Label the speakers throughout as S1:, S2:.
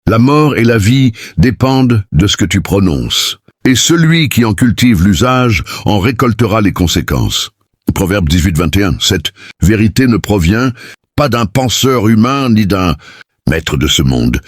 S1: La mort et la vie dépendent de ce que tu prononces. Et celui qui en cultive l'usage en récoltera les conséquences. Proverbe 18-21. Cette vérité ne provient pas d'un penseur humain ni d'un maître de ce monde.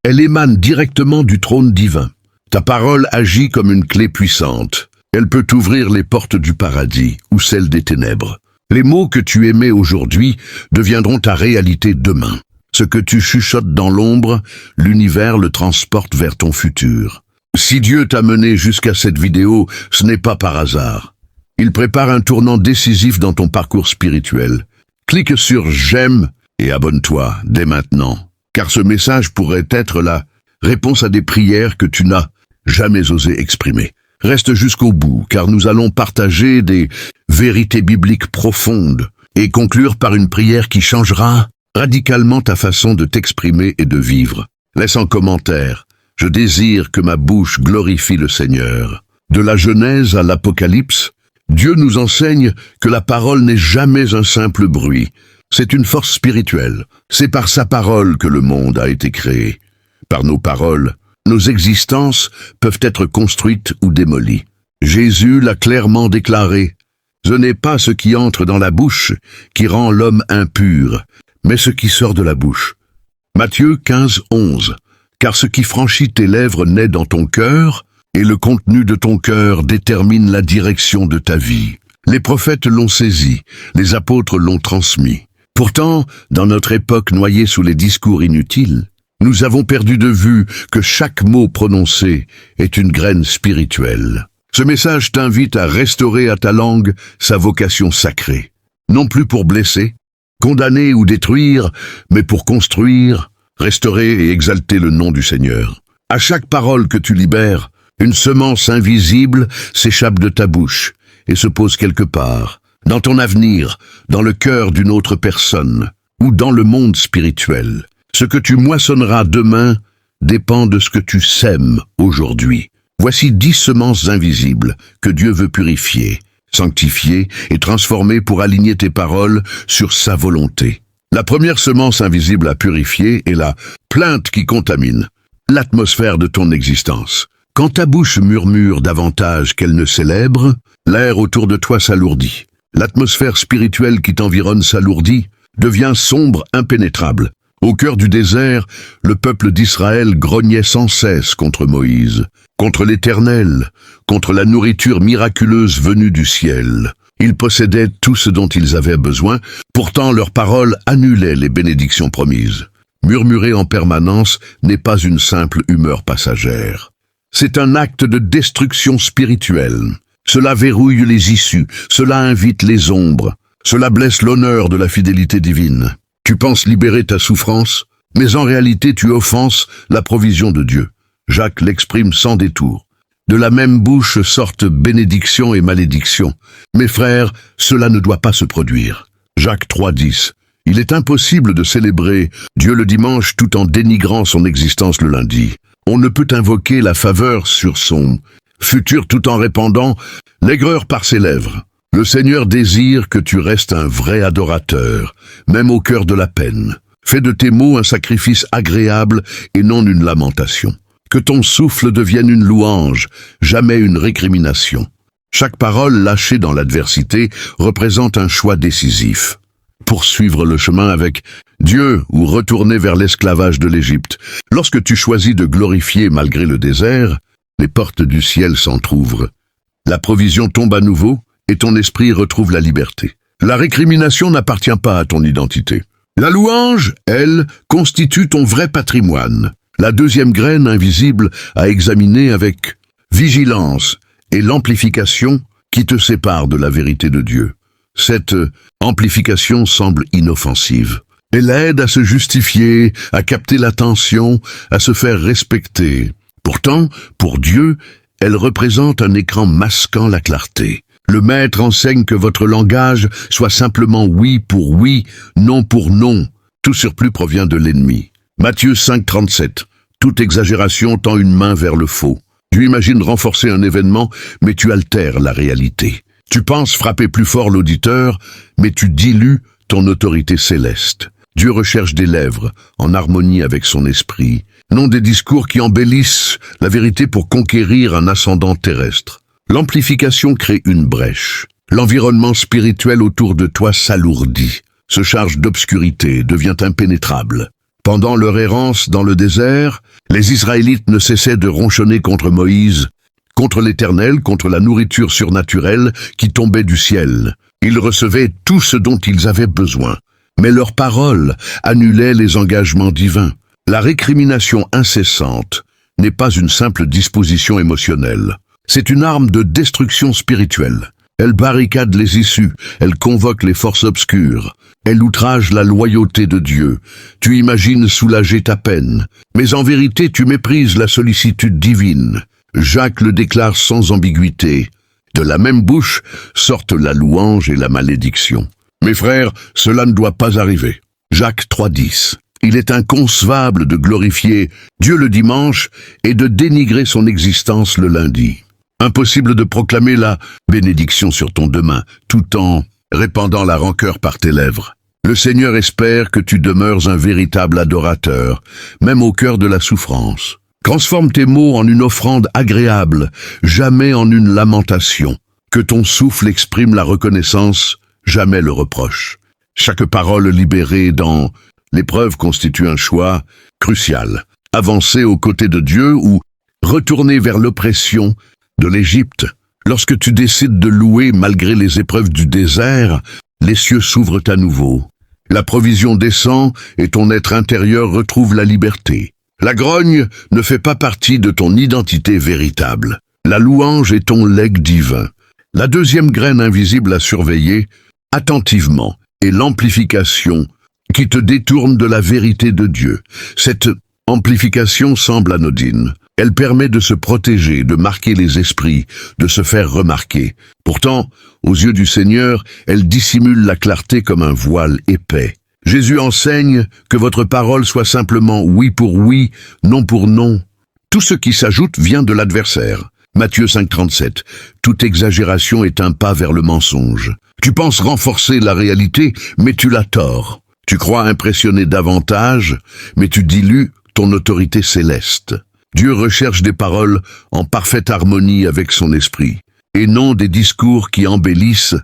S1: Elle émane directement du trône divin. Ta parole agit comme une clé puissante. Elle peut ouvrir les portes du paradis ou celles des ténèbres. Les mots que tu émets aujourd'hui deviendront ta réalité demain. Ce que tu chuchotes dans l'ombre, l'univers le transporte vers ton futur. Si Dieu t'a mené jusqu'à cette vidéo, ce n'est pas par hasard. Il prépare un tournant décisif dans ton parcours spirituel. Clique sur « J'aime » et abonne-toi dès maintenant, car ce message pourrait être la réponse à des prières que tu n'as jamais osé exprimer. Reste jusqu'au bout, car nous allons partager des vérités bibliques profondes et conclure par une prière qui changera radicalement ta façon de t'exprimer et de vivre. Laisse en commentaire « Je désire que ma bouche glorifie le Seigneur ». De la Genèse à l'Apocalypse, Dieu nous enseigne que la parole n'est jamais un simple bruit. C'est une force spirituelle. C'est par sa parole que le monde a été créé. Par nos paroles, nos existences peuvent être construites ou démolies. Jésus l'a clairement déclaré. Ce n'est pas ce qui entre dans la bouche qui rend l'homme impur, mais ce qui sort de la bouche. Matthieu 15:11. Car ce qui franchit tes lèvres naît dans ton cœur, et le contenu de ton cœur détermine la direction de ta vie. Les prophètes l'ont saisi, les apôtres l'ont transmis. Pourtant, dans notre époque noyée sous les discours inutiles, nous avons perdu de vue que chaque mot prononcé est une graine spirituelle. Ce message t'invite à restaurer à ta langue sa vocation sacrée. Non plus pour blesser, condamner ou détruire, mais pour construire, restaurer et exalter le nom du Seigneur. À chaque parole que tu libères, une semence invisible s'échappe de ta bouche et se pose quelque part, dans ton avenir, dans le cœur d'une autre personne, ou dans le monde spirituel. Ce que tu moissonneras demain dépend de ce que tu sèmes aujourd'hui. Voici 10 semences invisibles que Dieu veut purifier, sanctifier et transformer pour aligner tes paroles sur sa volonté. La première semence invisible à purifier est la plainte qui contamine, l'atmosphère de ton existence. Quand ta bouche murmure davantage qu'elle ne célèbre, l'air autour de toi s'alourdit. L'atmosphère spirituelle qui t'environne s'alourdit, devient sombre, impénétrable. Au cœur du désert, le peuple d'Israël grognait sans cesse contre Moïse, contre l'Éternel, contre la nourriture miraculeuse venue du ciel. Ils possédaient tout ce dont ils avaient besoin, pourtant leurs paroles annulaient les bénédictions promises. Murmurer en permanence n'est pas une simple humeur passagère. C'est un acte de destruction spirituelle. Cela verrouille les issues, cela invite les ombres, cela blesse l'honneur de la fidélité divine. Tu penses libérer ta souffrance, mais en réalité tu offenses la provision de Dieu. Jacques l'exprime sans détour. De la même bouche sortent bénédiction et malédiction. Mes frères, cela ne doit pas se produire. Jacques 3:10. Il est impossible de célébrer Dieu le dimanche tout en dénigrant son existence le lundi. On ne peut invoquer la faveur sur son futur tout en répandant l'aigreur par ses lèvres. Le Seigneur désire que tu restes un vrai adorateur, même au cœur de la peine. Fais de tes mots un sacrifice agréable et non une lamentation. Que ton souffle devienne une louange, jamais une récrimination. Chaque parole lâchée dans l'adversité représente un choix décisif. Poursuivre le chemin avec Dieu ou retourner vers l'esclavage de l'Égypte. Lorsque tu choisis de glorifier malgré le désert, les portes du ciel s'entr'ouvrent. La provision tombe à nouveau et ton esprit retrouve la liberté. La récrimination n'appartient pas à ton identité. La louange, elle, constitue ton vrai patrimoine. La deuxième graine invisible à examiner avec vigilance est l'amplification qui te sépare de la vérité de Dieu. Cette amplification semble inoffensive. Elle aide à se justifier, à capter l'attention, à se faire respecter. Pourtant, pour Dieu, elle représente un écran masquant la clarté. Le Maître enseigne que votre langage soit simplement oui pour oui, non pour non. Tout surplus provient de l'ennemi. Matthieu 5:37. Toute exagération tend une main vers le faux. Tu imagines renforcer un événement, mais tu altères la réalité. Tu penses frapper plus fort l'auditeur, mais tu dilues ton autorité céleste. Dieu recherche des lèvres, en harmonie avec son esprit, non des discours qui embellissent la vérité pour conquérir un ascendant terrestre. L'amplification crée une brèche. L'environnement spirituel autour de toi s'alourdit, se charge d'obscurité, devient impénétrable. Pendant leur errance dans le désert, les Israélites ne cessaient de ronchonner contre Moïse, contre l'Éternel, contre la nourriture surnaturelle qui tombait du ciel. Ils recevaient tout ce dont ils avaient besoin, mais leurs paroles annulaient les engagements divins. La récrimination incessante n'est pas une simple disposition émotionnelle. C'est une arme de destruction spirituelle. Elle barricade les issues, elle convoque les forces obscures, elle outrage la loyauté de Dieu. Tu imagines soulager ta peine, mais en vérité tu méprises la sollicitude divine. Jacques le déclare sans ambiguïté. De la même bouche sortent la louange et la malédiction. Mes frères, cela ne doit pas arriver. Jacques 3,10. Il est inconcevable de glorifier Dieu le dimanche et de dénigrer son existence le lundi. Impossible de proclamer la bénédiction sur ton demain, tout en répandant la rancœur par tes lèvres. Le Seigneur espère que tu demeures un véritable adorateur, même au cœur de la souffrance. Transforme tes mots en une offrande agréable, jamais en une lamentation. Que ton souffle exprime la reconnaissance, jamais le reproche. Chaque parole libérée dans l'épreuve constitue un choix crucial. Avancer aux côtés de Dieu ou retourner vers l'oppression de l'Égypte. Lorsque tu décides de louer malgré les épreuves du désert, les cieux s'ouvrent à nouveau. La provision descend et ton être intérieur retrouve la liberté. La grogne ne fait pas partie de ton identité véritable. La louange est ton legs divin. La deuxième graine invisible à surveiller attentivement est l'amplification qui te détourne de la vérité de Dieu. Cette amplification semble anodine. Elle permet de se protéger, de marquer les esprits, de se faire remarquer. Pourtant, aux yeux du Seigneur, elle dissimule la clarté comme un voile épais. Jésus enseigne que votre parole soit simplement oui pour oui, non pour non. Tout ce qui s'ajoute vient de l'adversaire. Matthieu 5,37. Toute exagération est un pas vers le mensonge. Tu penses renforcer la réalité, mais tu l'as tort. Tu crois impressionner davantage, mais tu dilues ton autorité céleste. Dieu recherche des paroles en parfaite harmonie avec son esprit, et non des discours qui embellissent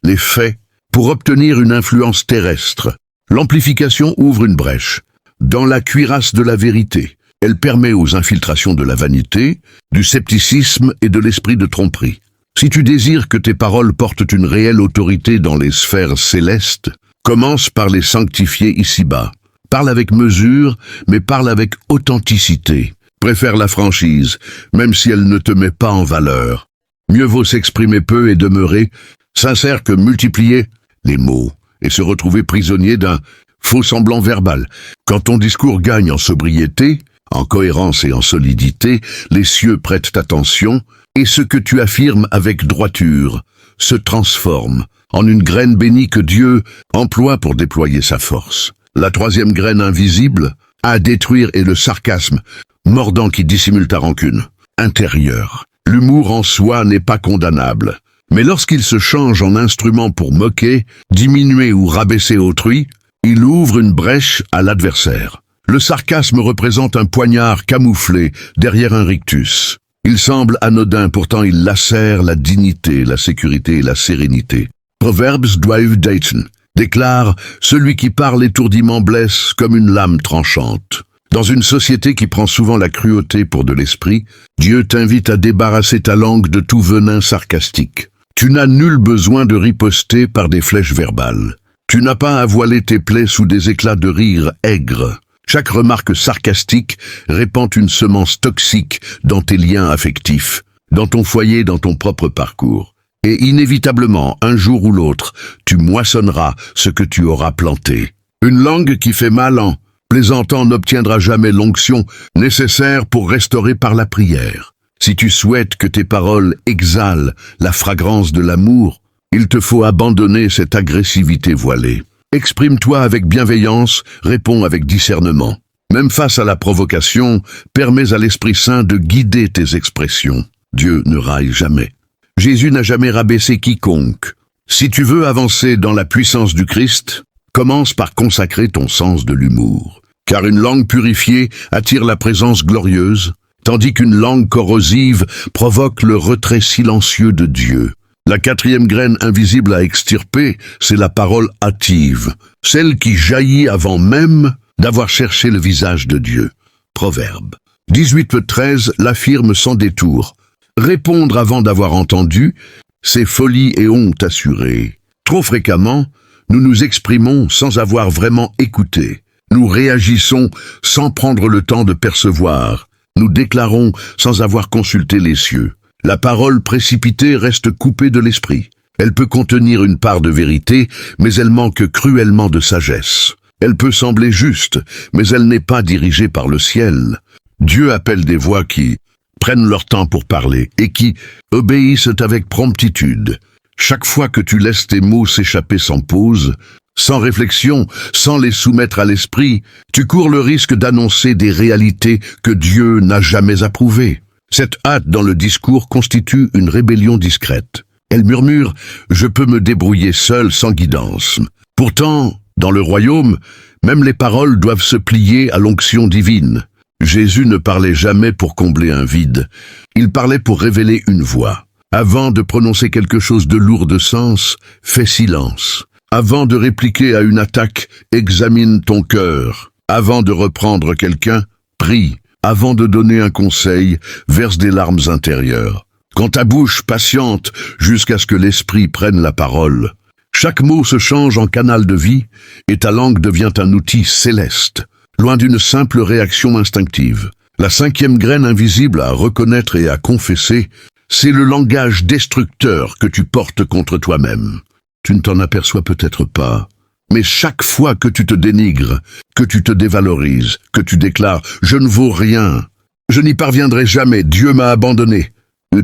S1: les faits pour obtenir une influence terrestre. L'amplification ouvre une brèche dans la cuirasse de la vérité. Elle permet aux infiltrations de la vanité, du scepticisme et de l'esprit de tromperie. Si tu désires que tes paroles portent une réelle autorité dans les sphères célestes, commence par les sanctifier ici-bas. Parle avec mesure, mais parle avec authenticité. Préfère la franchise, même si elle ne te met pas en valeur. Mieux vaut s'exprimer peu et demeurer sincère que multiplier les mots et se retrouver prisonnier d'un faux semblant verbal. Quand ton discours gagne en sobriété, en cohérence et en solidité, les cieux prêtent attention et ce que tu affirmes avec droiture se transforme en une graine bénie que Dieu emploie pour déployer sa force. La troisième graine invisible à détruire est le sarcasme, mordant qui dissimule ta rancune intérieure. L'humour en soi n'est pas condamnable, mais lorsqu'il se change en instrument pour moquer, diminuer ou rabaisser autrui, il ouvre une brèche à l'adversaire. Le sarcasme représente un poignard camouflé derrière un rictus. Il semble anodin, pourtant il lacère la dignité, la sécurité et la sérénité. Proverbs 12:18 déclare « Celui qui parle étourdiment blesse comme une lame tranchante ». Dans une société qui prend souvent la cruauté pour de l'esprit, Dieu t'invite à débarrasser ta langue de tout venin sarcastique. Tu n'as nul besoin de riposter par des flèches verbales. Tu n'as pas à voiler tes plaies sous des éclats de rire aigres. Chaque remarque sarcastique répand une semence toxique dans tes liens affectifs, dans ton foyer, dans ton propre parcours. Et inévitablement, un jour ou l'autre, tu moissonneras ce que tu auras planté. Une langue qui fait mal en plaisantant n'obtiendra jamais l'onction nécessaire pour restaurer par la prière. Si tu souhaites que tes paroles exhalent la fragrance de l'amour, il te faut abandonner cette agressivité voilée. Exprime-toi avec bienveillance, réponds avec discernement. Même face à la provocation, permets à l'Esprit Saint de guider tes expressions. Dieu ne raille jamais. Jésus n'a jamais rabaissé quiconque. Si tu veux avancer dans la puissance du Christ, commence par consacrer ton sens de l'humour. car une langue purifiée attire la présence glorieuse, tandis qu'une langue corrosive provoque le retrait silencieux de Dieu. La quatrième graine invisible à extirper, c'est la parole hâtive, celle qui jaillit avant même d'avoir cherché le visage de Dieu. Proverbe 18:13 l'affirme sans détour. Répondre avant d'avoir entendu, c'est folie et honte assurée. Trop fréquemment, nous nous exprimons sans avoir vraiment écouté. Nous réagissons sans prendre le temps de percevoir. Nous déclarons sans avoir consulté les cieux. La parole précipitée reste coupée de l'esprit. Elle peut contenir une part de vérité, mais elle manque cruellement de sagesse. Elle peut sembler juste, mais elle n'est pas dirigée par le ciel. Dieu appelle des voix qui prennent leur temps pour parler et qui obéissent avec promptitude. Chaque fois que tu laisses tes mots s'échapper sans pause, sans réflexion, sans les soumettre à l'esprit, tu cours le risque d'annoncer des réalités que Dieu n'a jamais approuvées. Cette hâte dans le discours constitue une rébellion discrète. Elle murmure « Je peux me débrouiller seul sans guidance ». Pourtant, dans le royaume, même les paroles doivent se plier à l'onction divine. Jésus ne parlait jamais pour combler un vide. Il parlait pour révéler une voix. Avant de prononcer quelque chose de lourd de sens, fais silence. Avant de répliquer à une attaque, examine ton cœur. Avant de reprendre quelqu'un, prie. Avant de donner un conseil, verse des larmes intérieures. Quand ta bouche patiente jusqu'à ce que l'esprit prenne la parole, chaque mot se change en canal de vie et ta langue devient un outil céleste, loin d'une simple réaction instinctive. La cinquième graine invisible à reconnaître et à confesser, c'est le langage destructeur que tu portes contre toi-même. Tu ne t'en aperçois peut-être pas, mais chaque fois que tu te dénigres, que tu te dévalorises, que tu déclares « je ne vaux rien »,« je n'y parviendrai jamais, Dieu m'a abandonné »,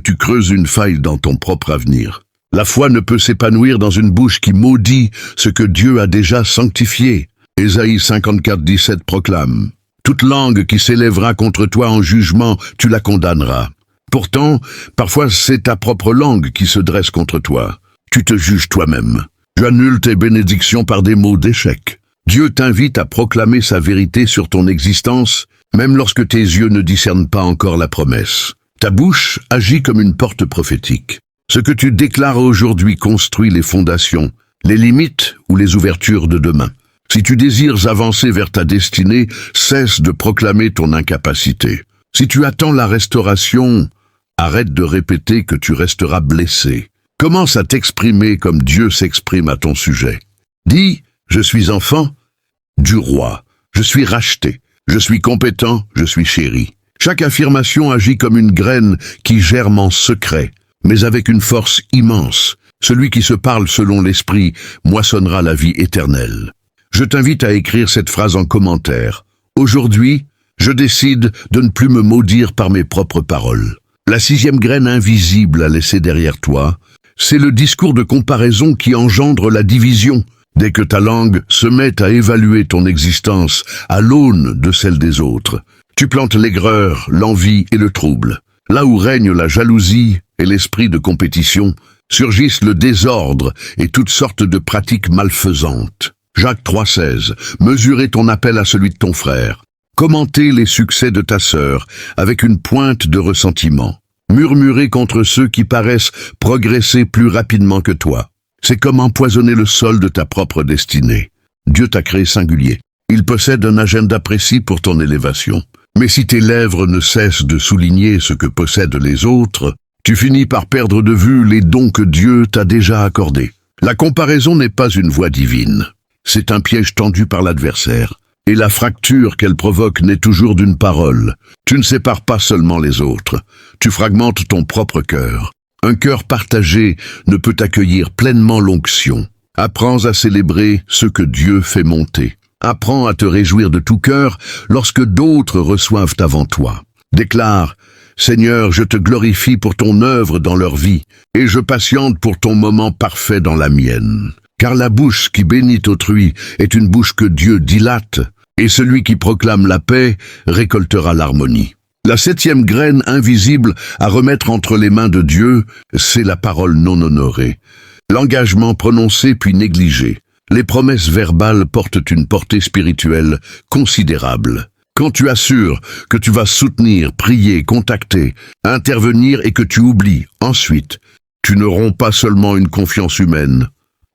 S1: tu creuses une faille dans ton propre avenir. La foi ne peut s'épanouir dans une bouche qui maudit ce que Dieu a déjà sanctifié. Ésaïe 54:17 proclame « Toute langue qui s'élèvera contre toi en jugement, tu la condamneras. » Pourtant, parfois c'est ta propre langue qui se dresse contre toi. Tu te juges toi-même. Tu annules tes bénédictions par des mots d'échec. Dieu t'invite à proclamer sa vérité sur ton existence, même lorsque tes yeux ne discernent pas encore la promesse. Ta bouche agit comme une porte prophétique. Ce que tu déclares aujourd'hui construit les fondations, les limites ou les ouvertures de demain. Si tu désires avancer vers ta destinée, cesse de proclamer ton incapacité. Si tu attends la restauration, arrête de répéter que tu resteras blessé. Commence à t'exprimer comme Dieu s'exprime à ton sujet. Dis, je suis enfant du roi, je suis racheté, je suis compétent, je suis chéri. Chaque affirmation agit comme une graine qui germe en secret, mais avec une force immense. Celui qui se parle selon l'esprit moissonnera la vie éternelle. Je t'invite à écrire cette phrase en commentaire. Aujourd'hui, je décide de ne plus me maudire par mes propres paroles. La sixième graine invisible à laisser derrière toi, c'est le discours de comparaison qui engendre la division. Dès que ta langue se met à évaluer ton existence à l'aune de celle des autres, tu plantes l'aigreur, l'envie et le trouble. Là où règne la jalousie et l'esprit de compétition, surgissent le désordre et toutes sortes de pratiques malfaisantes. Jacques 3,16. Mesurez ton appel à celui de ton frère. Commentez les succès de ta sœur avec une pointe de ressentiment. Murmurer contre ceux qui paraissent progresser plus rapidement que toi. C'est comme empoisonner le sol de ta propre destinée. Dieu t'a créé singulier. Il possède un agenda précis pour ton élévation. Mais si tes lèvres ne cessent de souligner ce que possèdent les autres, tu finis par perdre de vue les dons que Dieu t'a déjà accordés. La comparaison n'est pas une voie divine. C'est un piège tendu par l'adversaire. Et la fracture qu'elle provoque naît toujours d'une parole. Tu ne sépares pas seulement les autres, tu fragmentes ton propre cœur. Un cœur partagé ne peut accueillir pleinement l'onction. Apprends à célébrer ce que Dieu fait monter. Apprends à te réjouir de tout cœur lorsque d'autres reçoivent avant toi. Déclare « Seigneur, je te glorifie pour ton œuvre dans leur vie, et je patiente pour ton moment parfait dans la mienne. » Car la bouche qui bénit autrui est une bouche que Dieu dilate, et celui qui proclame la paix récoltera l'harmonie. La septième graine invisible à remettre entre les mains de Dieu, c'est la parole non honorée. L'engagement prononcé puis négligé. Les promesses verbales portent une portée spirituelle considérable. Quand tu assures que tu vas soutenir, prier, contacter, intervenir et que tu oublies, ensuite, tu ne romps pas seulement une confiance humaine,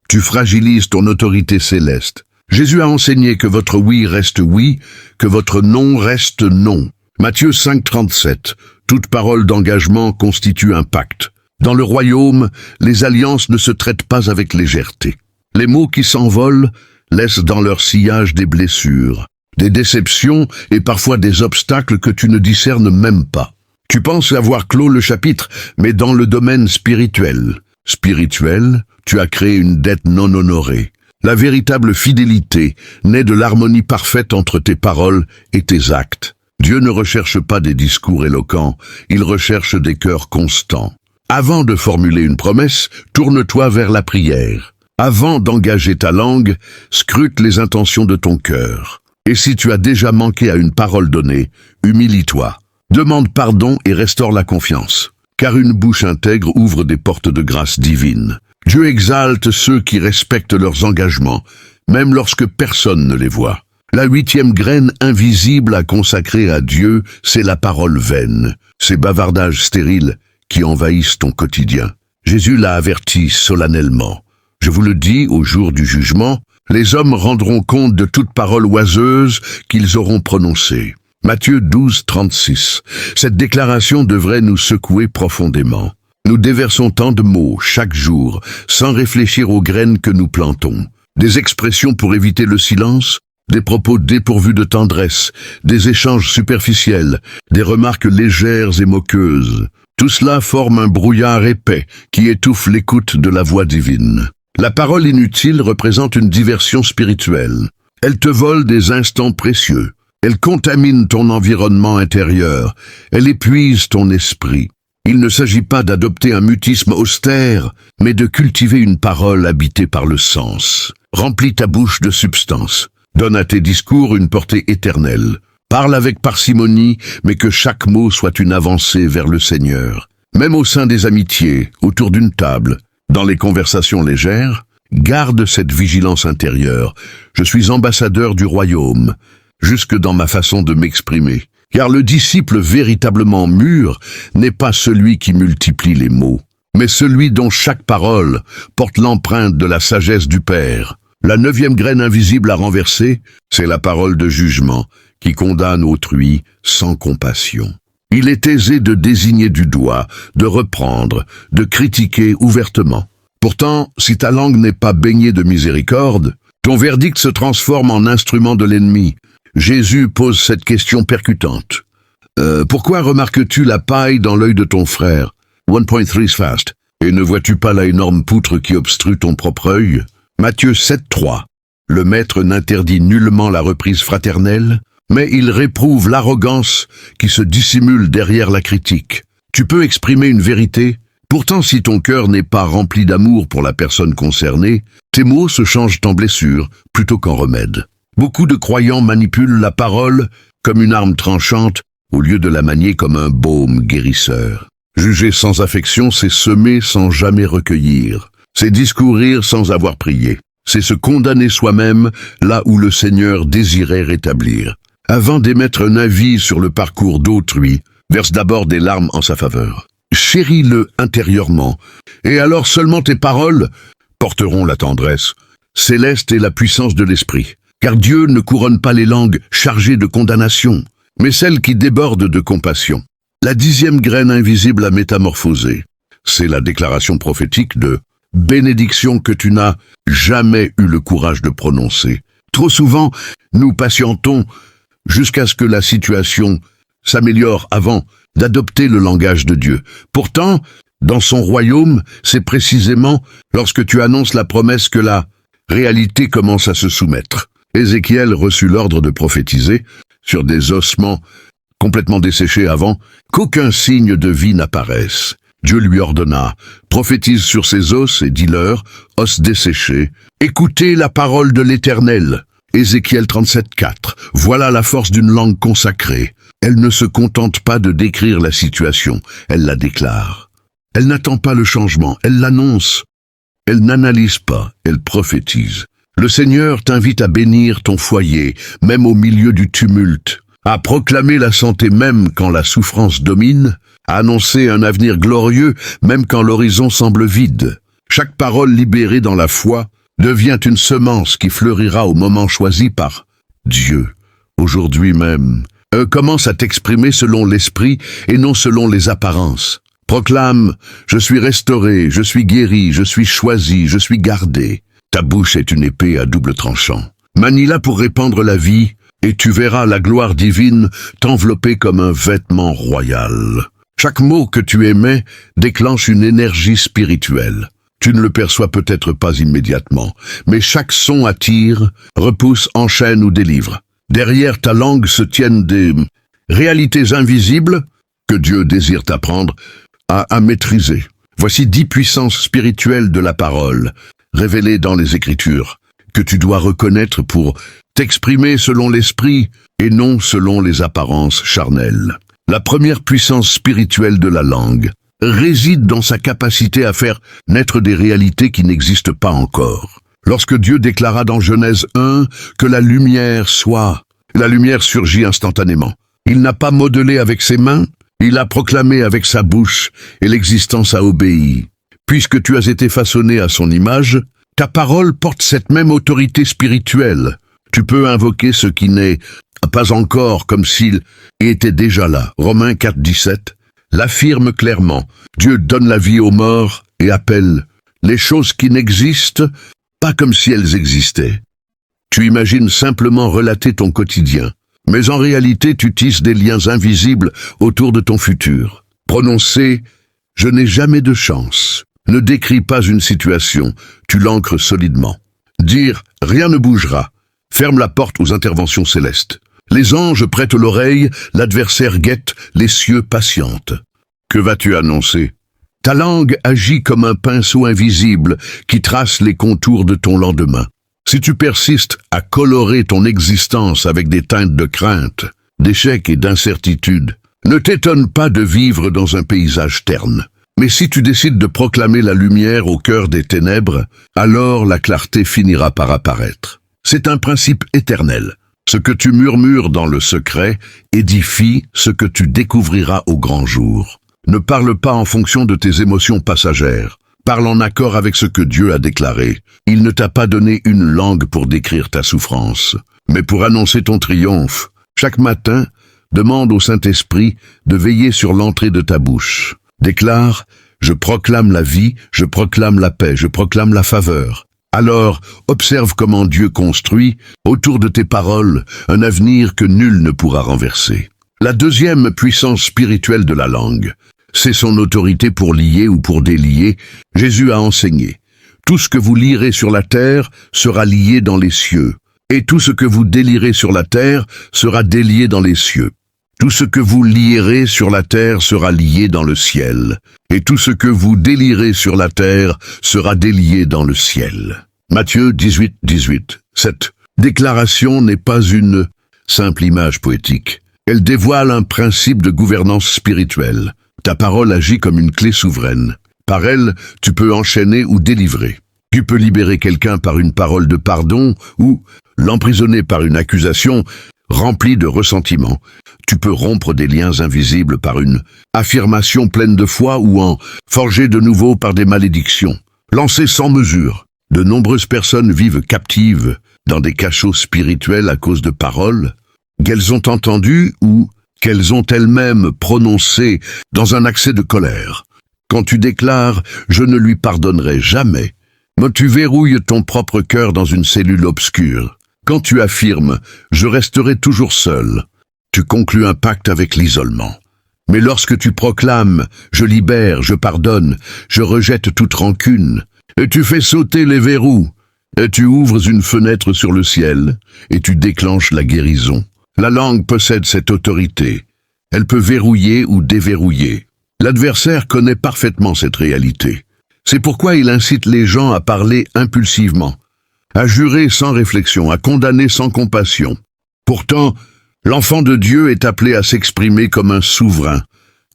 S1: tu fragilises ton autorité céleste. Jésus a enseigné que votre oui reste oui, que votre non reste non. Matthieu 5,37. Toute parole d'engagement constitue un pacte. Dans le royaume, les alliances ne se traitent pas avec légèreté. Les mots qui s'envolent laissent dans leur sillage des blessures, des déceptions et parfois des obstacles que tu ne discernes même pas. Tu penses avoir clos le chapitre, mais dans le domaine spirituel. Spirituel, tu as créé une dette non honorée. La véritable fidélité naît de l'harmonie parfaite entre tes paroles et tes actes. Dieu ne recherche pas des discours éloquents, il recherche des cœurs constants. Avant de formuler une promesse, tourne-toi vers la prière. Avant d'engager ta langue, scrute les intentions de ton cœur. Et si tu as déjà manqué à une parole donnée, humilie-toi. Demande pardon et restaure la confiance. Car une bouche intègre ouvre des portes de grâce divine. Dieu exalte ceux qui respectent leurs engagements, même lorsque personne ne les voit. La 8e graine invisible à consacrer à Dieu, c'est la parole vaine, ces bavardages stériles qui envahissent ton quotidien. Jésus l'a averti solennellement. Je vous le dis, au jour du jugement, les hommes rendront compte de toute parole oiseuse qu'ils auront prononcée. Matthieu 12,36. Cette déclaration devrait nous secouer profondément. Nous déversons tant de mots chaque jour, sans réfléchir aux graines que nous plantons. Des expressions pour éviter le silence, des propos dépourvus de tendresse, des échanges superficiels, des remarques légères et moqueuses. Tout cela forme un brouillard épais qui étouffe l'écoute de la voix divine. La parole inutile représente une diversion spirituelle. Elle te vole des instants précieux. Elle contamine ton environnement intérieur. Elle épuise ton esprit. Il ne s'agit pas d'adopter un mutisme austère, mais de cultiver une parole habitée par le sens. Remplis ta bouche de substance. Donne à tes discours une portée éternelle. Parle avec parcimonie, mais que chaque mot soit une avancée vers le Seigneur. Même au sein des amitiés, autour d'une table, dans les conversations légères, garde cette vigilance intérieure. Je suis ambassadeur du royaume, jusque dans ma façon de m'exprimer. Car le disciple véritablement mûr n'est pas celui qui multiplie les mots, mais celui dont chaque parole porte l'empreinte de la sagesse du Père. La 9e graine invisible à renverser, c'est la parole de jugement qui condamne autrui sans compassion. Il est aisé de désigner du doigt, de reprendre, de critiquer ouvertement. Pourtant, si ta langue n'est pas baignée de miséricorde, ton verdict se transforme en instrument de l'ennemi. Jésus pose cette question percutante. Pourquoi remarques-tu la paille dans l'œil de ton frère? 1.3 fast. Et ne vois-tu pas la énorme poutre qui obstrue ton propre œil? Matthieu 7.3. Le maître n'interdit nullement la reprise fraternelle, mais il réprouve l'arrogance qui se dissimule derrière la critique. Tu peux exprimer une vérité, pourtant si ton cœur n'est pas rempli d'amour pour la personne concernée, tes mots se changent en blessure plutôt qu'en remède. Beaucoup de croyants manipulent la parole comme une arme tranchante au lieu de la manier comme un baume guérisseur. Juger sans affection, c'est semer sans jamais recueillir. C'est discourir sans avoir prié. C'est se condamner soi-même là où le Seigneur désirait rétablir. Avant d'émettre un avis sur le parcours d'autrui, verse d'abord des larmes en sa faveur. Chéris-le intérieurement, et alors seulement tes paroles porteront la tendresse céleste et la puissance de l'esprit. Car Dieu ne couronne pas les langues chargées de condamnation, mais celles qui débordent de compassion. La 10e graine invisible à métamorphoser, c'est la déclaration prophétique de « bénédiction que tu n'as jamais eu le courage de prononcer ». Trop souvent, nous patientons jusqu'à ce que la situation s'améliore avant d'adopter le langage de Dieu. Pourtant, dans son royaume, c'est précisément lorsque tu annonces la promesse que la réalité commence à se soumettre. Ézéchiel reçut l'ordre de prophétiser sur des ossements complètement desséchés avant qu'aucun signe de vie n'apparaisse. Dieu lui ordonna, prophétise sur ces os et dis-leur, os desséchés, écoutez la parole de l'Éternel. Ézéchiel 37,4. Voilà la force d'une langue consacrée. Elle ne se contente pas de décrire la situation, elle la déclare. Elle n'attend pas le changement, elle l'annonce. Elle n'analyse pas, elle prophétise. Le Seigneur t'invite à bénir ton foyer, même au milieu du tumulte, à proclamer la santé même quand la souffrance domine, à annoncer un avenir glorieux même quand l'horizon semble vide. Chaque parole libérée dans la foi devient une semence qui fleurira au moment choisi par Dieu. Aujourd'hui même, commence à t'exprimer selon l'esprit et non selon les apparences. Proclame, je suis restauré, je suis guéri, je suis choisi, je suis gardé. Ta bouche est une épée à double tranchant. Manie-la pour répandre la vie, et tu verras la gloire divine t'envelopper comme un vêtement royal. Chaque mot que tu émets déclenche une énergie spirituelle. Tu ne le perçois peut-être pas immédiatement, mais chaque son attire, repousse, enchaîne ou délivre. Derrière ta langue se tiennent des réalités invisibles que Dieu désire t'apprendre à maîtriser. Voici 10 puissances spirituelles de la parole, révélées dans les Écritures, que tu dois reconnaître pour t'exprimer selon l'esprit et non selon les apparences charnelles. La première puissance spirituelle de la langue réside dans sa capacité à faire naître des réalités qui n'existent pas encore. Lorsque Dieu déclara dans Genèse 1 que la lumière soit, la lumière surgit instantanément. Il n'a pas modelé avec ses mains, il a proclamé avec sa bouche et l'existence a obéi. Puisque tu as été façonné à son image, ta parole porte cette même autorité spirituelle. Tu peux invoquer ce qui n'est pas encore comme s'il était déjà là. Romains 4,17 l'affirme clairement. Dieu donne la vie aux morts et appelle les choses qui n'existent pas comme si elles existaient. Tu imagines simplement relater ton quotidien, mais en réalité tu tisses des liens invisibles autour de ton futur. Prononcer « Je n'ai jamais de chance » ne décrit pas une situation, tu l'ancres solidement. Dire « Rien ne bougera » ferme la porte aux interventions célestes. Les anges prêtent l'oreille, l'adversaire guette, les cieux patientent. Que vas-tu annoncer? Ta langue agit comme un pinceau invisible qui trace les contours de ton lendemain. Si tu persistes à colorer ton existence avec des teintes de crainte, d'échec et d'incertitude, ne t'étonne pas de vivre dans un paysage terne. Mais si tu décides de proclamer la lumière au cœur des ténèbres, alors la clarté finira par apparaître. C'est un principe éternel. Ce que tu murmures dans le secret édifie ce que tu découvriras au grand jour. Ne parle pas en fonction de tes émotions passagères. Parle en accord avec ce que Dieu a déclaré. Il ne t'a pas donné une langue pour décrire ta souffrance, mais pour annoncer ton triomphe. Chaque matin, demande au Saint-Esprit de veiller sur l'entrée de ta bouche. Déclare « Je proclame la vie, je proclame la paix, je proclame la faveur ». Alors, observe comment Dieu construit, autour de tes paroles, un avenir que nul ne pourra renverser. La deuxième puissance spirituelle de la langue, c'est son autorité pour lier ou pour délier. Jésus a enseigné. Tout ce que vous lirez sur la terre sera lié dans les cieux, et tout ce que vous délierez sur la terre sera délié dans les cieux. Tout ce que vous lierez sur la terre sera lié dans le ciel, et tout ce que vous délierez sur la terre sera délié dans le ciel. Matthieu 18:18. Cette déclaration n'est pas une simple image poétique. Elle dévoile un principe de gouvernance spirituelle. Ta parole agit comme une clé souveraine. Par elle, tu peux enchaîner ou délivrer. Tu peux libérer quelqu'un par une parole de pardon ou l'emprisonner par une accusation remplie de ressentiment. Tu peux rompre des liens invisibles par une affirmation pleine de foi ou en forger de nouveau par des malédictions. Lancer sans mesure. De nombreuses personnes vivent captives dans des cachots spirituels à cause de paroles qu'elles ont entendues ou qu'elles ont elles-mêmes prononcées dans un accès de colère. Quand tu déclares « Je ne lui pardonnerai jamais », tu verrouilles ton propre cœur dans une cellule obscure. Quand tu affirmes « Je resterai toujours seul », tu conclus un pacte avec l'isolement. Mais lorsque tu proclames « Je libère, je pardonne, je rejette toute rancune », et tu fais sauter les verrous, et tu ouvres une fenêtre sur le ciel, et tu déclenches la guérison. La langue possède cette autorité. Elle peut verrouiller ou déverrouiller. L'adversaire connaît parfaitement cette réalité. C'est pourquoi il incite les gens à parler impulsivement, à jurer sans réflexion, à condamner sans compassion. Pourtant, l'enfant de Dieu est appelé à s'exprimer comme un souverain,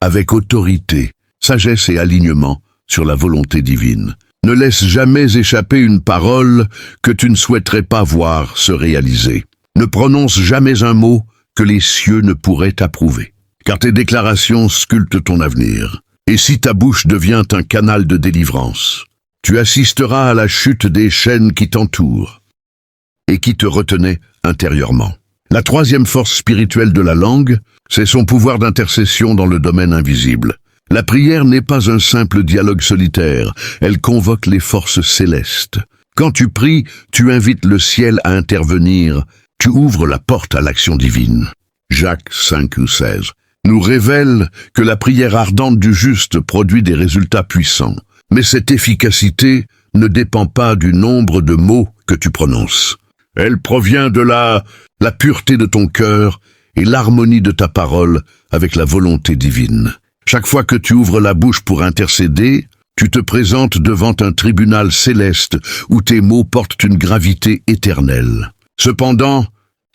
S1: avec autorité, sagesse et alignement sur la volonté divine. Ne laisse jamais échapper une parole que tu ne souhaiterais pas voir se réaliser. Ne prononce jamais un mot que les cieux ne pourraient approuver, car tes déclarations sculptent ton avenir. Et si ta bouche devient un canal de délivrance, tu assisteras à la chute des chaînes qui t'entourent et qui te retenaient intérieurement. La troisième force spirituelle de la langue, c'est son pouvoir d'intercession dans le domaine invisible. La prière n'est pas un simple dialogue solitaire, elle convoque les forces célestes. Quand tu pries, tu invites le ciel à intervenir, tu ouvres la porte à l'action divine. Jacques 5:16 nous révèle que la prière ardente du juste produit des résultats puissants. Mais cette efficacité ne dépend pas du nombre de mots que tu prononces. Elle provient de la pureté de ton cœur et l'harmonie de ta parole avec la volonté divine. Chaque fois que tu ouvres la bouche pour intercéder, tu te présentes devant un tribunal céleste où tes mots portent une gravité éternelle. Cependant,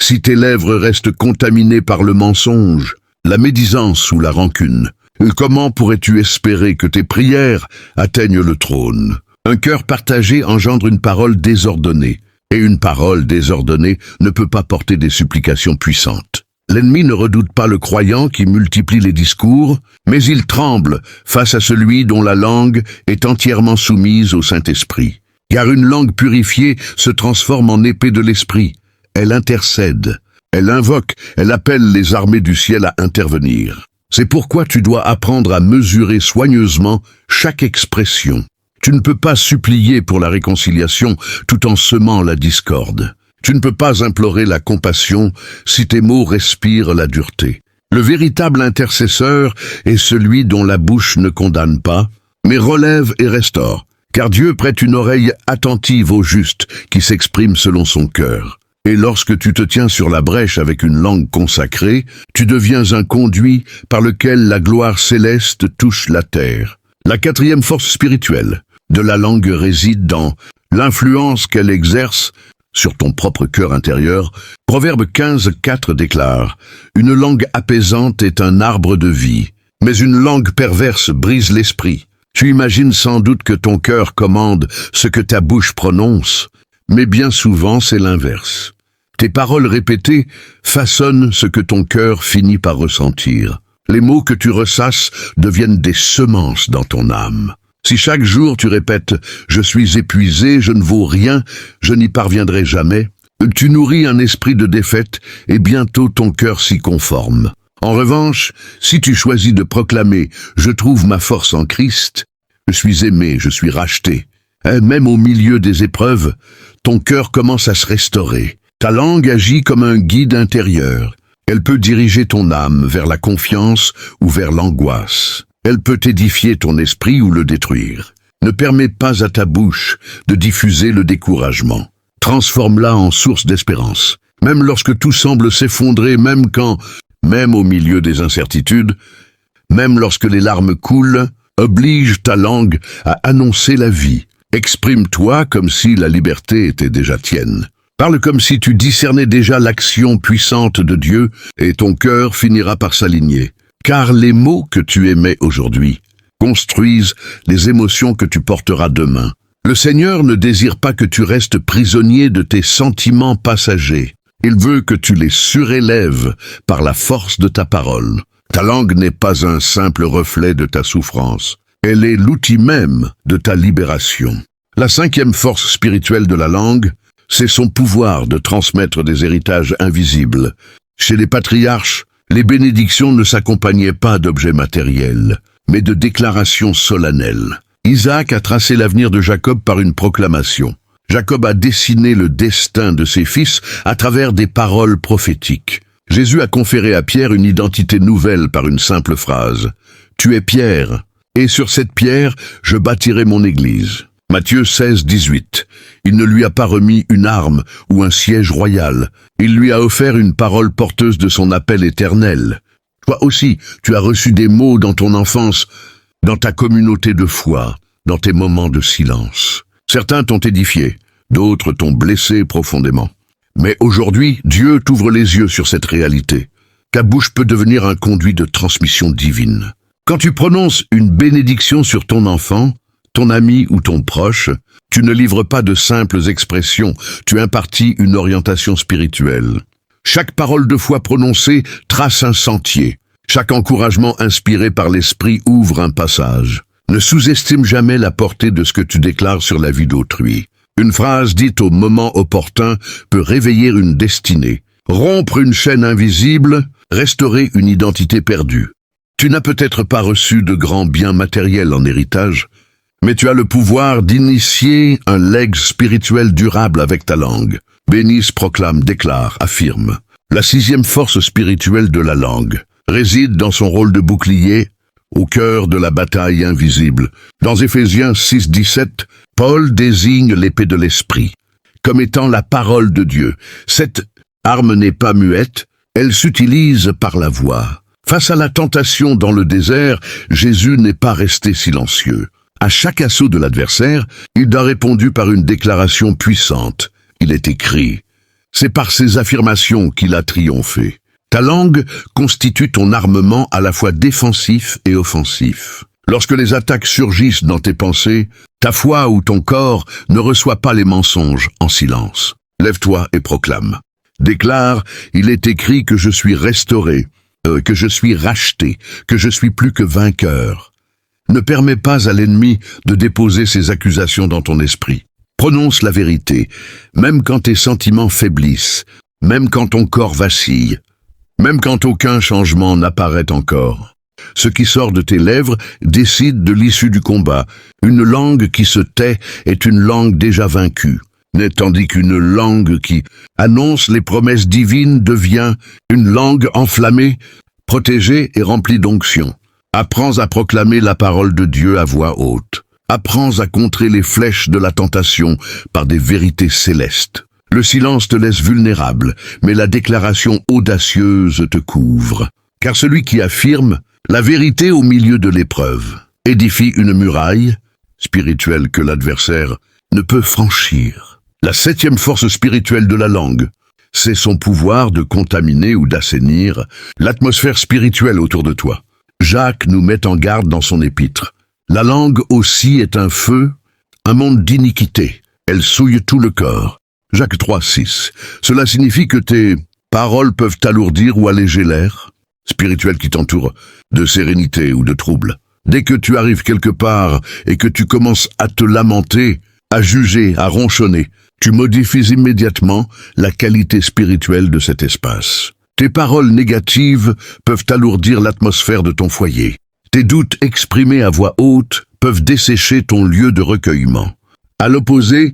S1: si tes lèvres restent contaminées par le mensonge, la médisance ou la rancune, comment pourrais-tu espérer que tes prières atteignent le trône? Un cœur partagé engendre une parole désordonnée, et une parole désordonnée ne peut pas porter des supplications puissantes. L'ennemi ne redoute pas le croyant qui multiplie les discours, mais il tremble face à celui dont la langue est entièrement soumise au Saint-Esprit. Car une langue purifiée se transforme en épée de l'Esprit. Elle intercède, elle invoque, elle appelle les armées du ciel à intervenir. C'est pourquoi tu dois apprendre à mesurer soigneusement chaque expression. Tu ne peux pas supplier pour la réconciliation tout en semant la discorde. Tu ne peux pas implorer la compassion si tes mots respirent la dureté. Le véritable intercesseur est celui dont la bouche ne condamne pas, mais relève et restaure, car Dieu prête une oreille attentive au juste qui s'exprime selon son cœur. Et lorsque tu te tiens sur la brèche avec une langue consacrée, tu deviens un conduit par lequel la gloire céleste touche la terre. La quatrième force spirituelle de la langue réside dans l'influence qu'elle exerce sur ton propre cœur intérieur. Proverbe 15:4 déclare « Une langue apaisante est un arbre de vie, mais une langue perverse brise l'esprit. » Tu imagines sans doute que ton cœur commande ce que ta bouche prononce, mais bien souvent c'est l'inverse. Tes paroles répétées façonnent ce que ton cœur finit par ressentir. Les mots que tu ressasses deviennent des semences dans ton âme. Si chaque jour tu répètes « Je suis épuisé, je ne vaux rien, je n'y parviendrai jamais », tu nourris un esprit de défaite et bientôt ton cœur s'y conforme. En revanche, si tu choisis de proclamer « Je trouve ma force en Christ, je suis aimé, je suis racheté », même au milieu des épreuves, ton cœur commence à se restaurer. Ta langue agit comme un guide intérieur. Elle peut diriger ton âme vers la confiance ou vers l'angoisse. Elle peut édifier ton esprit ou le détruire. Ne permets pas à ta bouche de diffuser le découragement. Transforme-la en source d'espérance. Même lorsque tout semble s'effondrer, même au milieu des incertitudes, même lorsque les larmes coulent, oblige ta langue à annoncer la vie. Exprime-toi comme si la liberté était déjà tienne. Parle comme si tu discernais déjà l'action puissante de Dieu et ton cœur finira par s'aligner. Car les mots que tu émets aujourd'hui construisent les émotions que tu porteras demain. Le Seigneur ne désire pas que tu restes prisonnier de tes sentiments passagers. Il veut que tu les surélèves par la force de ta parole. Ta langue n'est pas un simple reflet de ta souffrance. Elle est l'outil même de ta libération. La cinquième force spirituelle de la langue, c'est son pouvoir de transmettre des héritages invisibles. Chez les patriarches, les bénédictions ne s'accompagnaient pas d'objets matériels, mais de déclarations solennelles. Isaac a tracé l'avenir de Jacob par une proclamation. Jacob a dessiné le destin de ses fils à travers des paroles prophétiques. Jésus a conféré à Pierre une identité nouvelle par une simple phrase. « Tu es Pierre, et sur cette pierre, je bâtirai mon église. » Matthieu 16:18. Il ne lui a pas remis une arme ou un siège royal. Il lui a offert une parole porteuse de son appel éternel. Toi aussi, tu as reçu des mots dans ton enfance, dans ta communauté de foi, dans tes moments de silence. Certains t'ont édifié, d'autres t'ont blessé profondément. Mais aujourd'hui, Dieu t'ouvre les yeux sur cette réalité. Ta bouche peut devenir un conduit de transmission divine. Quand tu prononces une bénédiction sur ton enfant ton ami ou ton proche, tu ne livres pas de simples expressions, tu impartis une orientation spirituelle. Chaque parole de foi prononcée trace un sentier. Chaque encouragement inspiré par l'esprit ouvre un passage. Ne sous-estime jamais la portée de ce que tu déclares sur la vie d'autrui. Une phrase dite au moment opportun peut réveiller une destinée, rompre une chaîne invisible, restaurer une identité perdue. Tu n'as peut-être pas reçu de grands biens matériels en héritage, mais tu as le pouvoir d'initier un legs spirituel durable avec ta langue. Bénisse, proclame, déclare, affirme. La 6e force spirituelle de la langue réside dans son rôle de bouclier, au cœur de la bataille invisible. Dans Éphésiens 6:17, Paul désigne l'épée de l'esprit comme étant la parole de Dieu. Cette arme n'est pas muette, elle s'utilise par la voix. Face à la tentation dans le désert, Jésus n'est pas resté silencieux. À chaque assaut de l'adversaire, il a répondu par une déclaration puissante. Il est écrit. C'est par ces affirmations qu'il a triomphé. Ta langue constitue ton armement à la fois défensif et offensif. Lorsque les attaques surgissent dans tes pensées, ta foi ou ton corps ne reçoit pas les mensonges en silence. Lève-toi et proclame. Déclare, il est écrit que je suis restauré, que je suis racheté, que je suis plus que vainqueur. Ne permets pas à l'ennemi de déposer ses accusations dans ton esprit. Prononce la vérité, même quand tes sentiments faiblissent, même quand ton corps vacille, même quand aucun changement n'apparaît encore. Ce qui sort de tes lèvres décide de l'issue du combat. Une langue qui se tait est une langue déjà vaincue, tandis qu'une langue qui annonce les promesses divines devient une langue enflammée, protégée et remplie d'onction. Apprends à proclamer la parole de Dieu à voix haute. Apprends à contrer les flèches de la tentation par des vérités célestes. Le silence te laisse vulnérable, mais la déclaration audacieuse te couvre. Car celui qui affirme la vérité au milieu de l'épreuve édifie une muraille spirituelle que l'adversaire ne peut franchir. La 7e force spirituelle de la langue, c'est son pouvoir de contaminer ou d'assainir l'atmosphère spirituelle autour de toi. Jacques nous met en garde dans son épître. La langue aussi est un feu, un monde d'iniquité. Elle souille tout le corps. Jacques 3:6. Cela signifie que tes paroles peuvent alourdir ou alléger l'air spirituel qui t'entoure de sérénité ou de trouble. Dès que tu arrives quelque part et que tu commences à te lamenter, à juger, à ronchonner, tu modifies immédiatement la qualité spirituelle de cet espace. Tes paroles négatives peuvent alourdir l'atmosphère de ton foyer. Tes doutes exprimés à voix haute peuvent dessécher ton lieu de recueillement. À l'opposé,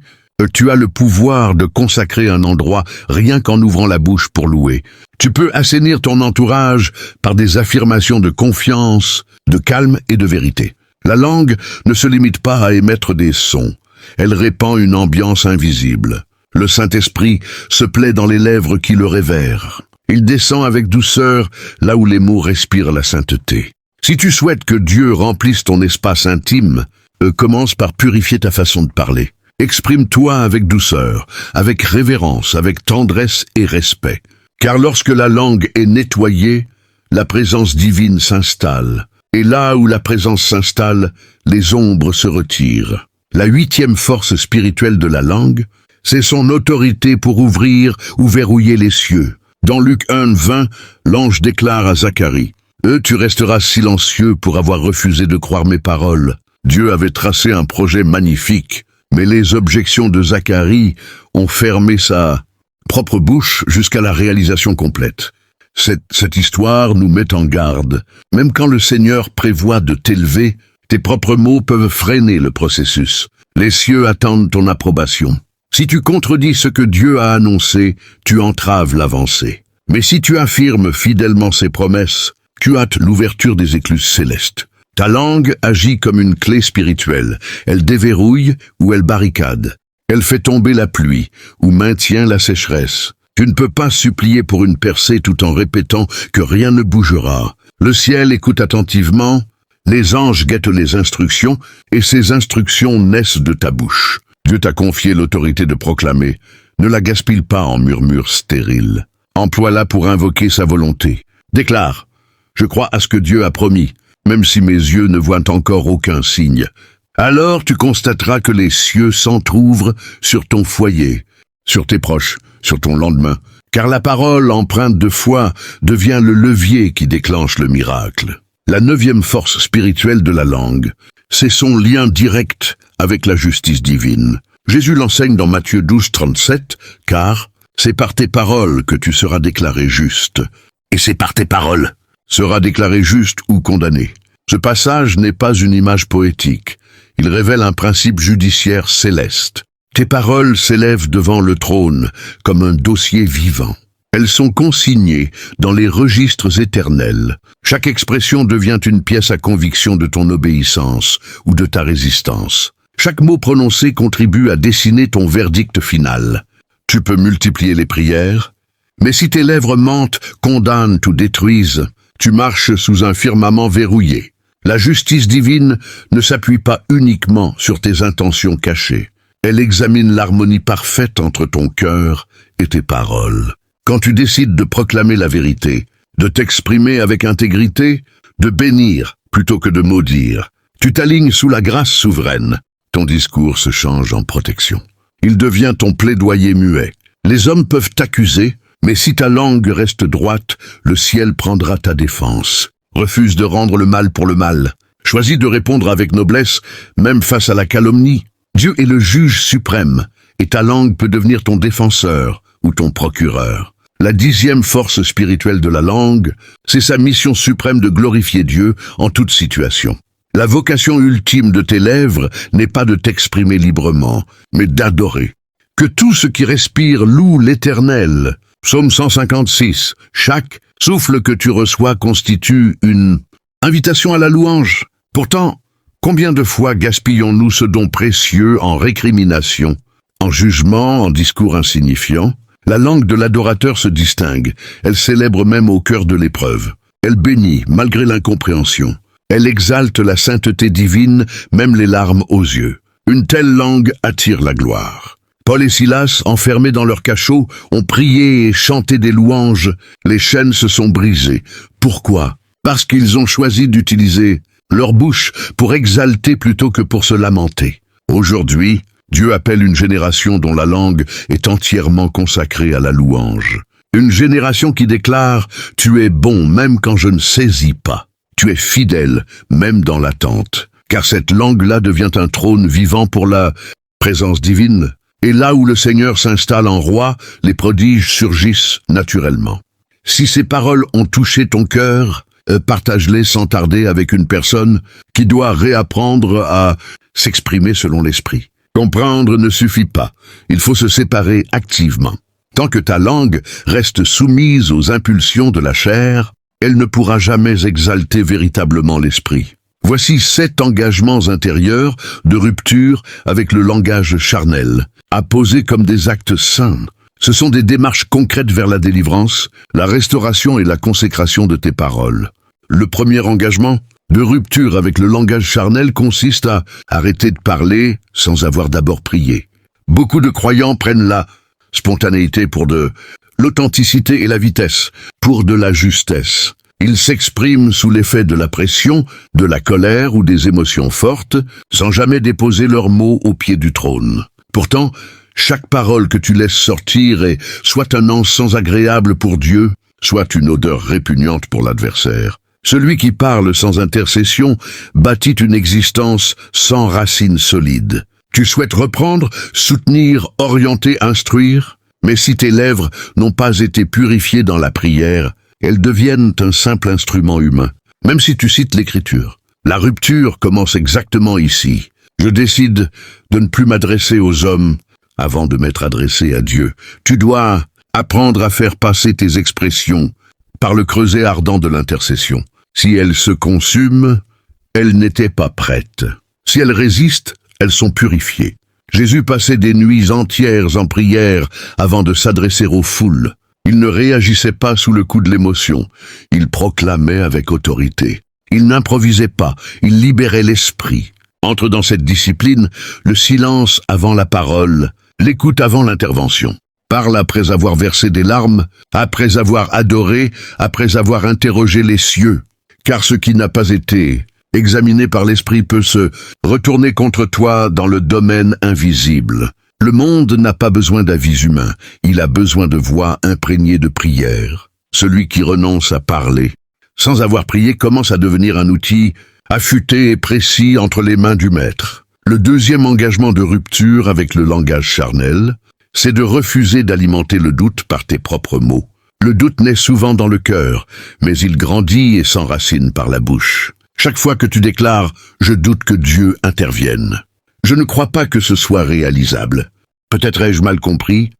S1: tu as le pouvoir de consacrer un endroit rien qu'en ouvrant la bouche pour louer. Tu peux assainir ton entourage par des affirmations de confiance, de calme et de vérité. La langue ne se limite pas à émettre des sons. Elle répand une ambiance invisible. Le Saint-Esprit se plaît dans les lèvres qui le révèrent. Il descend avec douceur là où les mots respirent la sainteté. Si tu souhaites que Dieu remplisse ton espace intime, commence par purifier ta façon de parler. Exprime-toi avec douceur, avec révérence, avec tendresse et respect. Car lorsque la langue est nettoyée, la présence divine s'installe. Et là où la présence s'installe, les ombres se retirent. La 8e force spirituelle de la langue, c'est son autorité pour ouvrir ou verrouiller les cieux. Dans Luc 1:20, l'ange déclare à Zacharie, « Tu resteras silencieux pour avoir refusé de croire mes paroles. » Dieu avait tracé un projet magnifique, mais les objections de Zacharie ont fermé sa propre bouche jusqu'à la réalisation complète. Cette histoire nous met en garde. Même quand le Seigneur prévoit de t'élever, tes propres mots peuvent freiner le processus. Les cieux attendent ton approbation. Si tu contredis ce que Dieu a annoncé, tu entraves l'avancée. Mais si tu affirmes fidèlement ses promesses, tu hâtes l'ouverture des écluses célestes. Ta langue agit comme une clé spirituelle. Elle déverrouille ou elle barricade. Elle fait tomber la pluie ou maintient la sécheresse. Tu ne peux pas supplier pour une percée tout en répétant que rien ne bougera. Le ciel écoute attentivement, les anges guettent les instructions et ces instructions naissent de ta bouche. Dieu t'a confié l'autorité de proclamer. Ne la gaspille pas en murmures stériles. Emploie-la pour invoquer sa volonté. Déclare, je crois à ce que Dieu a promis, même si mes yeux ne voient encore aucun signe. Alors tu constateras que les cieux s'entr'ouvrent sur ton foyer, sur tes proches, sur ton lendemain, car la parole empreinte de foi devient le levier qui déclenche le miracle. La 9e force spirituelle de la langue, c'est son lien direct avec la justice divine. Jésus l'enseigne dans Matthieu 12, 37, car c'est par tes paroles que tu seras déclaré juste. Et c'est par tes paroles seras déclaré juste ou condamné. Ce passage n'est pas une image poétique. Il révèle un principe judiciaire céleste. Tes paroles s'élèvent devant le trône comme un dossier vivant. Elles sont consignées dans les registres éternels. Chaque expression devient une pièce à conviction de ton obéissance ou de ta résistance. Chaque mot prononcé contribue à dessiner ton verdict final. Tu peux multiplier les prières, mais si tes lèvres mentent, condamnent ou détruisent, tu marches sous un firmament verrouillé. La justice divine ne s'appuie pas uniquement sur tes intentions cachées. Elle examine l'harmonie parfaite entre ton cœur et tes paroles. Quand tu décides de proclamer la vérité, de t'exprimer avec intégrité, de bénir plutôt que de maudire, tu t'alignes sous la grâce souveraine. Ton discours se change en protection. Il devient ton plaidoyer muet. Les hommes peuvent t'accuser, mais si ta langue reste droite, le ciel prendra ta défense. Refuse de rendre le mal pour le mal. Choisis de répondre avec noblesse, même face à la calomnie. Dieu est le juge suprême, et ta langue peut devenir ton défenseur ou ton procureur. La 10e force spirituelle de la langue, c'est sa mission suprême de glorifier Dieu en toute situation. La vocation ultime de tes lèvres n'est pas de t'exprimer librement, mais d'adorer. Que tout ce qui respire loue l'Éternel. Psaume 156. Chaque souffle que tu reçois constitue une invitation à la louange. Pourtant, combien de fois gaspillons-nous ce don précieux en récrimination, en jugement, en discours insignifiants? La langue de l'adorateur se distingue. Elle célèbre même au cœur de l'épreuve. Elle bénit, malgré l'incompréhension. Elle exalte la sainteté divine, même les larmes aux yeux. Une telle langue attire la gloire. Paul et Silas, enfermés dans leur cachot, ont prié et chanté des louanges. Les chaînes se sont brisées. Pourquoi? Parce qu'ils ont choisi d'utiliser leur bouche pour exalter plutôt que pour se lamenter. Aujourd'hui, Dieu appelle une génération dont la langue est entièrement consacrée à la louange. Une génération qui déclare « Tu es bon même quand je ne saisis pas. Tu es fidèle même dans l'attente. » Car cette langue-là devient un trône vivant pour la présence divine. Et là où le Seigneur s'installe en roi, les prodiges surgissent naturellement. Si ces paroles ont touché ton cœur, partage-les sans tarder avec une personne qui doit réapprendre à s'exprimer selon l'esprit. Comprendre ne suffit pas, il faut se séparer activement. Tant que ta langue reste soumise aux impulsions de la chair, elle ne pourra jamais exalter véritablement l'esprit. Voici 7 engagements intérieurs de rupture avec le langage charnel, à poser comme des actes saints. Ce sont des démarches concrètes vers la délivrance, la restauration et la consécration de tes paroles. Le premier engagement de rupture avec le langage charnel consiste à arrêter de parler sans avoir d'abord prié. Beaucoup de croyants prennent la spontanéité pour de l'authenticité et la vitesse pour de la justesse. Ils s'expriment sous l'effet de la pression, de la colère ou des émotions fortes, sans jamais déposer leurs mots au pied du trône. Pourtant, chaque parole que tu laisses sortir est soit un encens agréable pour Dieu, soit une odeur répugnante pour l'adversaire. Celui qui parle sans intercession bâtit une existence sans racines solides. Tu souhaites reprendre, soutenir, orienter, instruire, mais si tes lèvres n'ont pas été purifiées dans la prière, elles deviennent un simple instrument humain, même si tu cites l'Écriture. La rupture commence exactement ici. Je décide de ne plus m'adresser aux hommes avant de m'être adressé à Dieu. Tu dois apprendre à faire passer tes expressions par le creuset ardent de l'intercession. Si elles se consument, elles n'étaient pas prêtes. Si elles résistent, elles sont purifiées. Jésus passait des nuits entières en prière avant de s'adresser aux foules. Il ne réagissait pas sous le coup de l'émotion. Il proclamait avec autorité. Il n'improvisait pas, il libérait l'esprit. Entre dans cette discipline le silence avant la parole, l'écoute avant l'intervention. Parle après avoir versé des larmes, après avoir adoré, après avoir interrogé les cieux. Car ce qui n'a pas été examiné par l'esprit, peut se retourner contre toi dans le domaine invisible. Le monde n'a pas besoin d'avis humains, il a besoin de voix imprégnées de prière. Celui qui renonce à parler, sans avoir prié, commence à devenir un outil affûté et précis entre les mains du maître. Le deuxième engagement de rupture avec le langage charnel, c'est de refuser d'alimenter le doute par tes propres mots. Le doute naît souvent dans le cœur, mais il grandit et s'enracine par la bouche. Chaque fois que tu déclares « Je doute que Dieu intervienne », je ne crois pas que ce soit réalisable. Peut-être ai-je mal compris.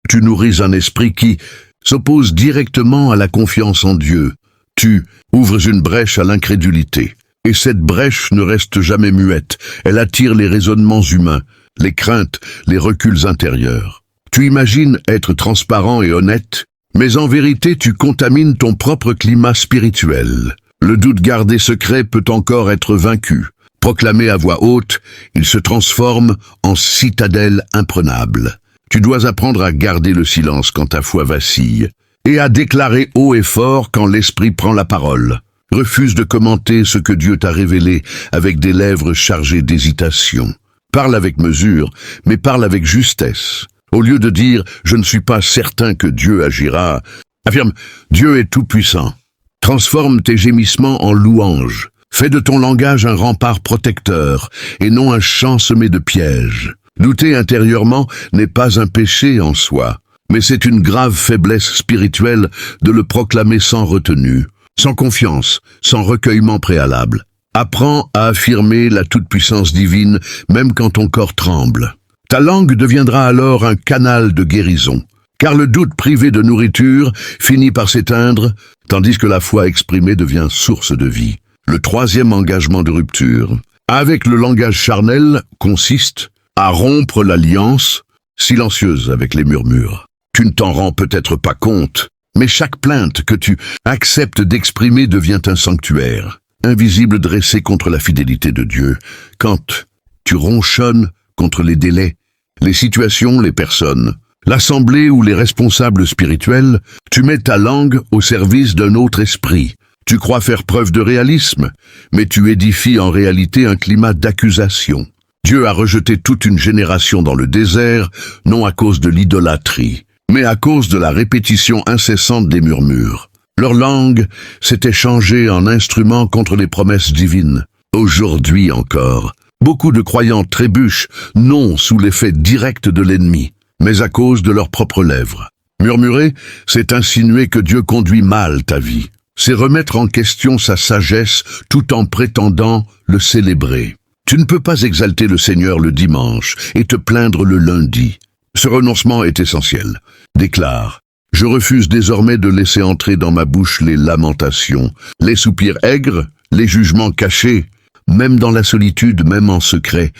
S1: Tu nourris un esprit qui s'oppose directement à la confiance en Dieu. Tu ouvres une brèche à l'incrédulité. Et cette brèche ne reste jamais muette. Elle attire les raisonnements humains, les craintes, les reculs intérieurs. Tu imagines être transparent et honnête, mais en vérité tu contamines ton propre climat spirituel. Le doute gardé secret peut encore être vaincu. Proclamé à voix haute, il se transforme en citadelle imprenable. Tu dois apprendre à garder le silence quand ta foi vacille, et à déclarer haut et fort quand l'esprit prend la parole. Refuse de commenter ce que Dieu t'a révélé avec des lèvres chargées d'hésitation. Parle avec mesure, mais parle avec justesse. Au lieu de dire « je ne suis pas certain que Dieu agira », affirme « Dieu est tout-puissant ». Transforme tes gémissements en louanges. Fais de ton langage un rempart protecteur et non un champ semé de pièges. Douter intérieurement n'est pas un péché en soi, mais c'est une grave faiblesse spirituelle de le proclamer sans retenue, sans confiance, sans recueillement préalable. Apprends à affirmer la toute-puissance divine même quand ton corps tremble. Ta langue deviendra alors un canal de guérison, car le doute privé de nourriture finit par s'éteindre, tandis que la foi exprimée devient source de vie. Le troisième engagement de rupture, avec le langage charnel, consiste à rompre l'alliance silencieuse avec les murmures. Tu ne t'en rends peut-être pas compte, mais chaque plainte que tu acceptes d'exprimer devient un sanctuaire, invisible dressé contre la fidélité de Dieu. Quand tu ronchonnes contre les délais, les situations, les personnes, l'assemblée ou les responsables spirituels, tu mets ta langue au service d'un autre esprit. Tu crois faire preuve de réalisme, mais tu édifies en réalité un climat d'accusation. Dieu a rejeté toute une génération dans le désert, non à cause de l'idolâtrie, mais à cause de la répétition incessante des murmures. Leur langue s'était changée en instrument contre les promesses divines. Aujourd'hui encore, beaucoup de croyants trébuchent, non sous l'effet direct de l'ennemi, mais à cause de leurs propres lèvres. Murmurer, c'est insinuer que Dieu conduit mal ta vie. C'est remettre en question sa sagesse tout en prétendant le célébrer. Tu ne peux pas exalter le Seigneur le dimanche et te plaindre le lundi. Ce renoncement est essentiel. Déclare « Je refuse désormais de laisser entrer dans ma bouche les lamentations, les soupirs aigres, les jugements cachés, même dans la solitude, même en secret,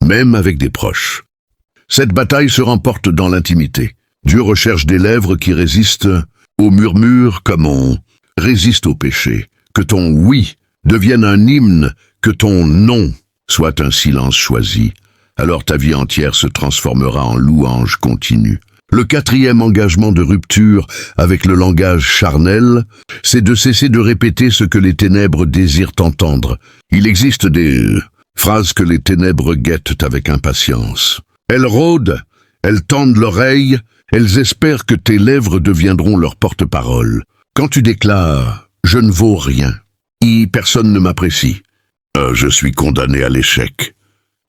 S1: même avec des proches. » Cette bataille se remporte dans l'intimité. Dieu recherche des lèvres qui résistent aux murmures comme on résiste au péché. Que ton « oui » devienne un hymne, que ton « non » soit un silence choisi. Alors ta vie entière se transformera en louange continue. Le quatrième engagement de rupture avec le langage charnel, c'est de cesser de répéter ce que les ténèbres désirent entendre. Il existe des phrases que les ténèbres guettent avec impatience. Elles rôdent, elles tendent l'oreille, elles espèrent que tes lèvres deviendront leur porte-parole. Quand tu déclares « je ne vaux rien », personne ne m'apprécie, je suis condamné à l'échec.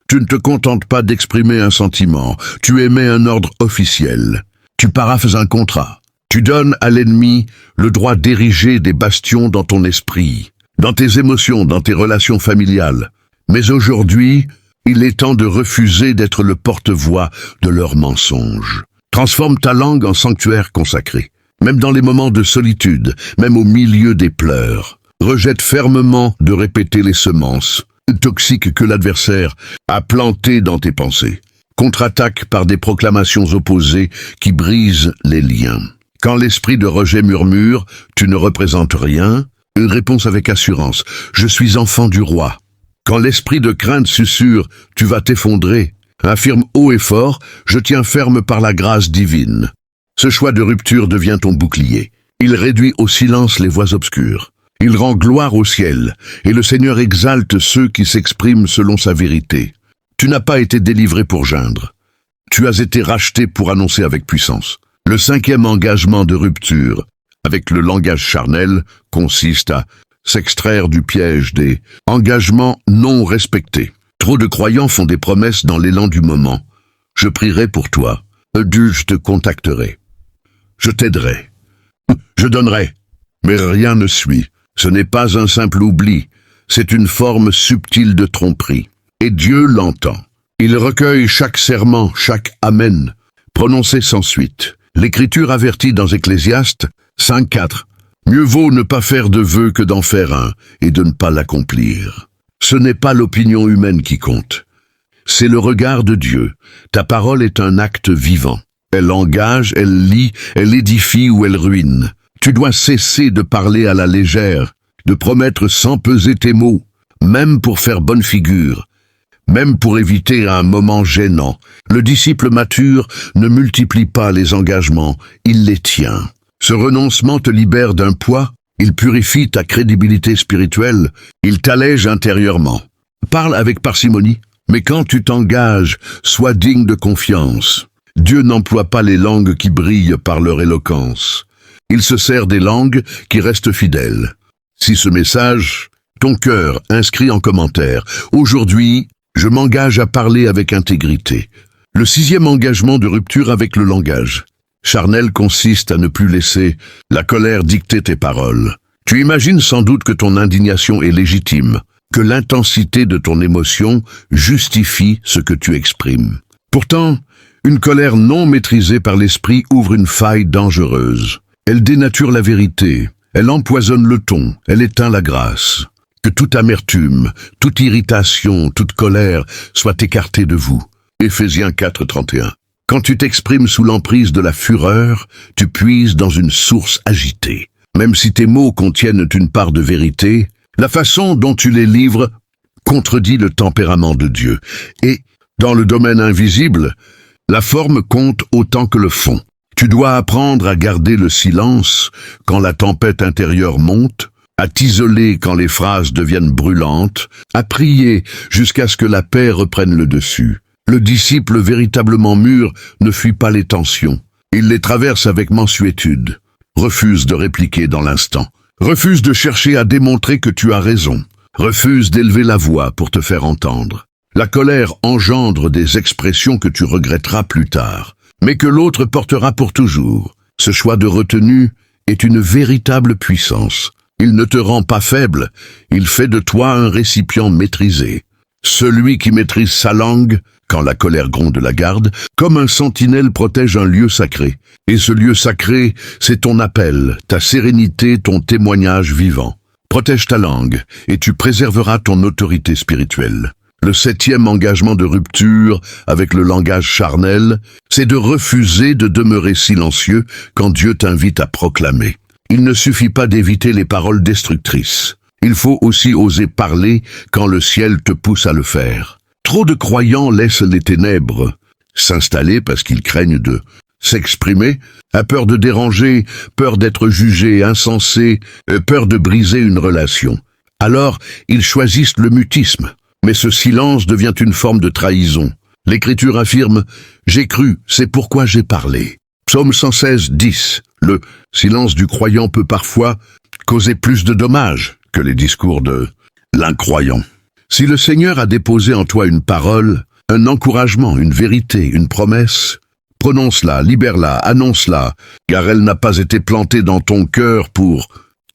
S1: Tu ne te contentes pas d'exprimer un sentiment, tu émets un ordre officiel. Tu paraphes un contrat. Tu donnes à l'ennemi le droit d'ériger des bastions dans ton esprit, dans tes émotions, dans tes relations familiales. Mais aujourd'hui, il est temps de refuser d'être le porte-voix de leurs mensonges. Transforme ta langue en sanctuaire consacré. Même dans les moments de solitude, même au milieu des pleurs. Rejette fermement de répéter les semences toxiques que l'adversaire a plantées dans tes pensées. Contre-attaque par des proclamations opposées qui brisent les liens. Quand l'esprit de rejet murmure « tu ne représentes rien », une réponse avec assurance « je suis enfant du roi ». Quand l'esprit de crainte susurre « tu vas t'effondrer », affirme haut et fort « je tiens ferme par la grâce divine ». Ce choix de rupture devient ton bouclier. Il réduit au silence les voix obscures. Il rend gloire au ciel, et le Seigneur exalte ceux qui s'expriment selon sa vérité. Tu n'as pas été délivré pour geindre. Tu as été racheté pour annoncer avec puissance. Le 5e engagement de rupture, avec le langage charnel, consiste à s'extraire du piège des engagements non respectés. Trop de croyants font des promesses dans l'élan du moment. Je prierai pour toi. Je te contacterai. Je t'aiderai. Je donnerai. Mais rien ne suit. Ce n'est pas un simple oubli. C'est une forme subtile de tromperie. Et Dieu l'entend. Il recueille chaque serment, chaque amen, prononcé sans suite. L'Écriture avertit dans Ecclésiaste 5.4. Mieux vaut ne pas faire de vœu que d'en faire un, et de ne pas l'accomplir. Ce n'est pas l'opinion humaine qui compte. C'est le regard de Dieu. Ta parole est un acte vivant. Elle engage, elle lie, elle édifie ou elle ruine. Tu dois cesser de parler à la légère, de promettre sans peser tes mots, même pour faire bonne figure, même pour éviter un moment gênant. Le disciple mature ne multiplie pas les engagements, il les tient. Ce renoncement te libère d'un poids, il purifie ta crédibilité spirituelle, il t'allège intérieurement. Parle avec parcimonie, mais quand tu t'engages, sois digne de confiance. Dieu n'emploie pas les langues qui brillent par leur éloquence. Il se sert des langues qui restent fidèles. Si ce message, ton cœur inscrit en commentaire, aujourd'hui, je m'engage à parler avec intégrité. Le 6e engagement de rupture avec le langage charnel consiste à ne plus laisser la colère dicter tes paroles. Tu imagines sans doute que ton indignation est légitime, que l'intensité de ton émotion justifie ce que tu exprimes. Pourtant, une colère non maîtrisée par l'esprit ouvre une faille dangereuse. Elle dénature la vérité, elle empoisonne le ton, elle éteint la grâce. Que toute amertume, toute irritation, toute colère soit écartée de vous. Éphésiens 4.31. Quand tu t'exprimes sous l'emprise de la fureur, tu puises dans une source agitée. Même si tes mots contiennent une part de vérité, la façon dont tu les livres contredit le tempérament de Dieu. Et, dans le domaine invisible, la forme compte autant que le fond. Tu dois apprendre à garder le silence quand la tempête intérieure monte, à t'isoler quand les phrases deviennent brûlantes, à prier jusqu'à ce que la paix reprenne le dessus. Le disciple véritablement mûr ne fuit pas les tensions. Il les traverse avec mansuétude, refuse de répliquer dans l'instant, refuse de chercher à démontrer que tu as raison, refuse d'élever la voix pour te faire entendre. La colère engendre des expressions que tu regretteras plus tard, mais que l'autre portera pour toujours. Ce choix de retenue est une véritable puissance. Il ne te rend pas faible, il fait de toi un récipient maîtrisé. Celui qui maîtrise sa langue, quand la colère gronde la garde, comme un sentinelle protège un lieu sacré. Et ce lieu sacré, c'est ton appel, ta sérénité, ton témoignage vivant. Protège ta langue, et tu préserveras ton autorité spirituelle. Le 7e engagement de rupture avec le langage charnel, c'est de refuser de demeurer silencieux quand Dieu t'invite à proclamer. Il ne suffit pas d'éviter les paroles destructrices. Il faut aussi oser parler quand le ciel te pousse à le faire. Trop de croyants laissent les ténèbres s'installer parce qu'ils craignent de s'exprimer, à peur de déranger, peur d'être jugés, insensés, peur de briser une relation. Alors, ils choisissent le mutisme. Mais ce silence devient une forme de trahison. L'Écriture affirme « J'ai cru, c'est pourquoi j'ai parlé ». Psaume 116:10. Le silence du croyant peut parfois causer plus de dommages que les discours de l'incroyant. Si le Seigneur a déposé en toi une parole, un encouragement, une vérité, une promesse, prononce-la, libère-la, annonce-la, car elle n'a pas été plantée dans ton cœur pour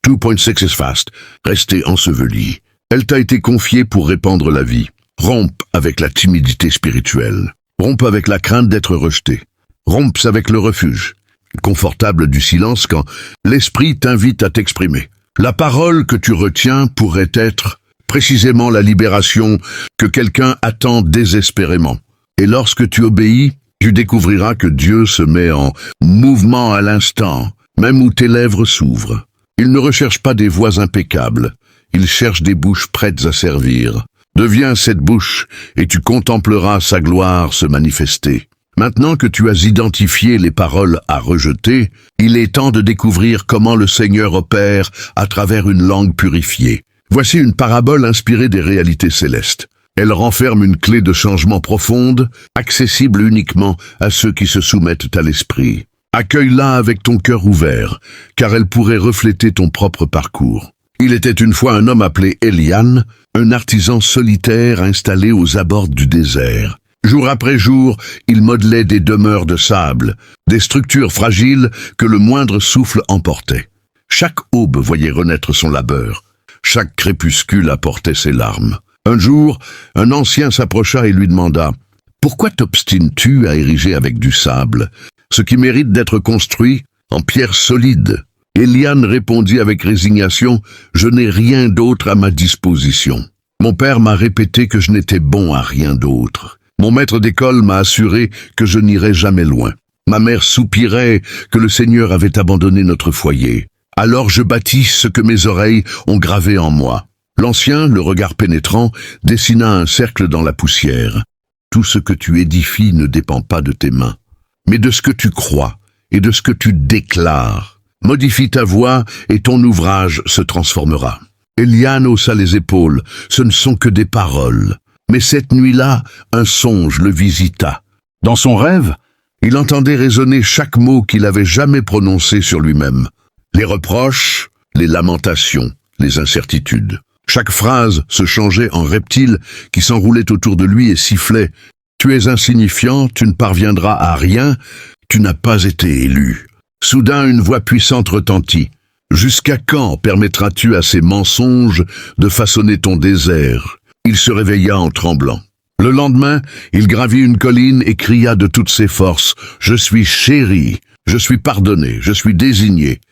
S1: 2.6 is fast, rester ensevelie. Elle t'a été confiée pour répandre la vie. Rompe avec la timidité spirituelle. Rompe avec la crainte d'être rejeté. Rompe avec le refuge, confortable du silence quand l'esprit t'invite à t'exprimer. La parole que tu retiens pourrait être précisément la libération que quelqu'un attend désespérément. Et lorsque tu obéis, tu découvriras que Dieu se met en mouvement à l'instant, même où tes lèvres s'ouvrent. Il ne recherche pas des voix impeccables, il cherche des bouches prêtes à servir. Deviens cette bouche et tu contempleras sa gloire se manifester. Maintenant que tu as identifié les paroles à rejeter, il est temps de découvrir comment le Seigneur opère à travers une langue purifiée. Voici une parabole inspirée des réalités célestes. Elle renferme une clé de changement profonde, accessible uniquement à ceux qui se soumettent à l'esprit. Accueille-la avec ton cœur ouvert, car elle pourrait refléter ton propre parcours. Il était une fois un homme appelé Elian, un artisan solitaire installé aux abords du désert. Jour après jour, il modelait des demeures de sable, des structures fragiles que le moindre souffle emportait. Chaque aube voyait renaître son labeur. Chaque crépuscule apportait ses larmes. Un jour, un ancien s'approcha et lui demanda « Pourquoi t'obstines-tu à ériger avec du sable, ce qui mérite d'être construit en pierre solide ?» Elian répondit avec résignation « Je n'ai rien d'autre à ma disposition. Mon père m'a répété que je n'étais bon à rien d'autre. Mon maître d'école m'a assuré que je n'irais jamais loin. Ma mère soupirait que le Seigneur avait abandonné notre foyer. Alors je bâtis ce que mes oreilles ont gravé en moi. » L'ancien, le regard pénétrant, dessina un cercle dans la poussière. « Tout ce que tu édifies ne dépend pas de tes mains, mais de ce que tu crois et de ce que tu déclares. Modifie ta voix et ton ouvrage se transformera. » Elian haussa les épaules. Ce ne sont que des paroles. Mais cette nuit-là, un songe le visita. Dans son rêve, il entendait résonner chaque mot qu'il avait jamais prononcé sur lui-même. Les reproches, les lamentations, les incertitudes. Chaque phrase se changeait en reptile qui s'enroulait autour de lui et sifflait « Tu es insignifiant, tu ne parviendras à rien, tu n'as pas été élu. » Soudain, une voix puissante retentit. « Jusqu'à quand permettras-tu à ces mensonges de façonner ton désert ?» Il se réveilla en tremblant. Le lendemain, il gravit une colline et cria de toutes ses forces « Je suis chéri, je suis pardonné, je suis désigné.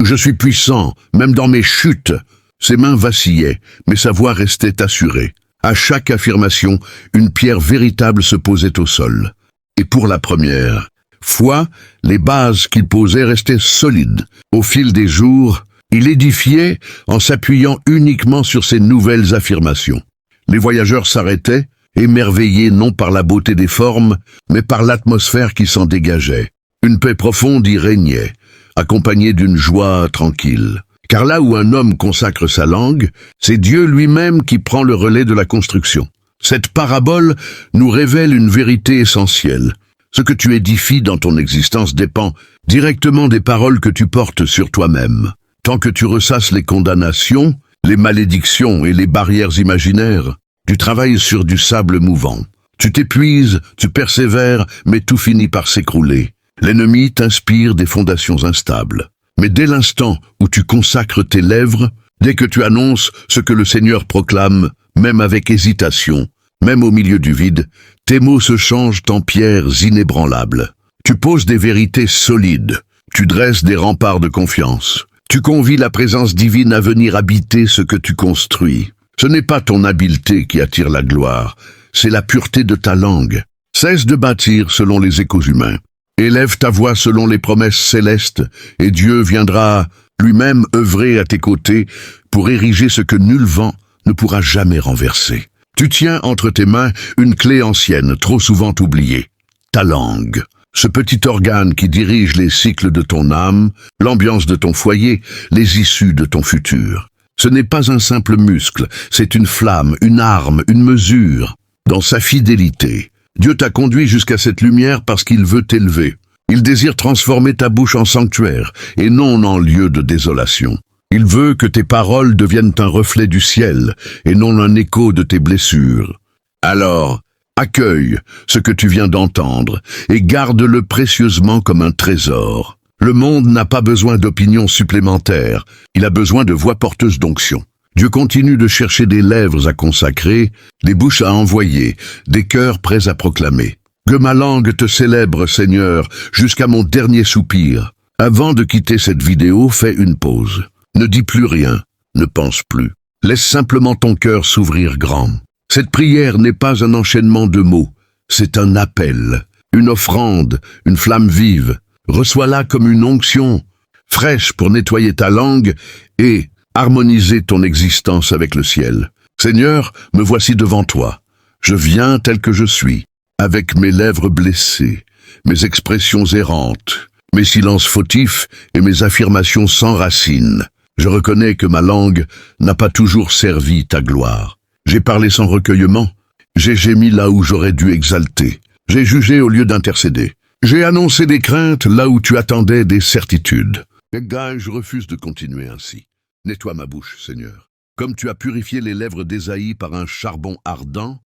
S1: Je suis puissant, même dans mes chutes. » Ses mains vacillaient, mais sa voix restait assurée. À chaque affirmation, une pierre véritable se posait au sol. Et pour la première fois, les bases qu'il posait restaient solides. Au fil des jours, il édifiait en s'appuyant uniquement sur ces nouvelles affirmations. Les voyageurs s'arrêtaient, émerveillés non par la beauté des formes, mais par l'atmosphère qui s'en dégageait. Une paix profonde y régnait, accompagnée d'une joie tranquille. Car là où un homme consacre sa langue, c'est Dieu lui-même qui prend le relais de la construction. Cette parabole nous révèle une vérité essentielle. Ce que tu édifies dans ton existence dépend directement des paroles que tu portes sur toi-même. Tant que tu ressasses les condamnations, les malédictions et les barrières imaginaires, tu travailles sur du sable mouvant. Tu t'épuises, tu persévères, mais tout finit par s'écrouler. L'ennemi t'inspire des fondations instables. Mais dès l'instant où tu consacres tes lèvres, dès que tu annonces ce que le Seigneur proclame, même avec hésitation, même au milieu du vide, tes mots se changent en pierres inébranlables. Tu poses des vérités solides, tu dresses des remparts de confiance. Tu convies la présence divine à venir habiter ce que tu construis. Ce n'est pas ton habileté qui attire la gloire, c'est la pureté de ta langue. Cesse de bâtir selon les échos humains. Élève ta voix selon les promesses célestes, et Dieu viendra lui-même œuvrer à tes côtés pour ériger ce que nul vent ne pourra jamais renverser. Tu tiens entre tes mains une clé ancienne, trop souvent oubliée, ta langue. Ce petit organe qui dirige les cycles de ton âme, l'ambiance de ton foyer, les issues de ton futur. Ce n'est pas un simple muscle, c'est une flamme, une arme, une mesure. Dans sa fidélité, Dieu t'a conduit jusqu'à cette lumière parce qu'il veut t'élever. Il désire transformer ta bouche en sanctuaire et non en lieu de désolation. Il veut que tes paroles deviennent un reflet du ciel et non un écho de tes blessures. Alors, accueille ce que tu viens d'entendre et garde-le précieusement comme un trésor. Le monde n'a pas besoin d'opinions supplémentaires, il a besoin de voix porteuses d'onction. Dieu continue de chercher des lèvres à consacrer, des bouches à envoyer, des cœurs prêts à proclamer. Que ma langue te célèbre, Seigneur, jusqu'à mon dernier soupir. Avant de quitter cette vidéo, fais une pause. Ne dis plus rien, ne pense plus. Laisse simplement ton cœur s'ouvrir grand. Cette prière n'est pas un enchaînement de mots, c'est un appel, une offrande, une flamme vive. Reçois-la comme une onction, fraîche pour nettoyer ta langue et harmoniser ton existence avec le ciel. Seigneur, me voici devant toi. Je viens tel que je suis, avec mes lèvres blessées, mes expressions errantes, mes silences fautifs et mes affirmations sans racines. Je reconnais que ma langue n'a pas toujours servi ta gloire. J'ai parlé sans recueillement, j'ai gémi là où j'aurais dû exalter, j'ai jugé au lieu d'intercéder. J'ai annoncé des craintes là où tu attendais des certitudes. Gars, je refuse de continuer ainsi. Nettoie ma bouche, Seigneur. Comme tu as purifié les lèvres d'Ésaïe par un charbon ardent,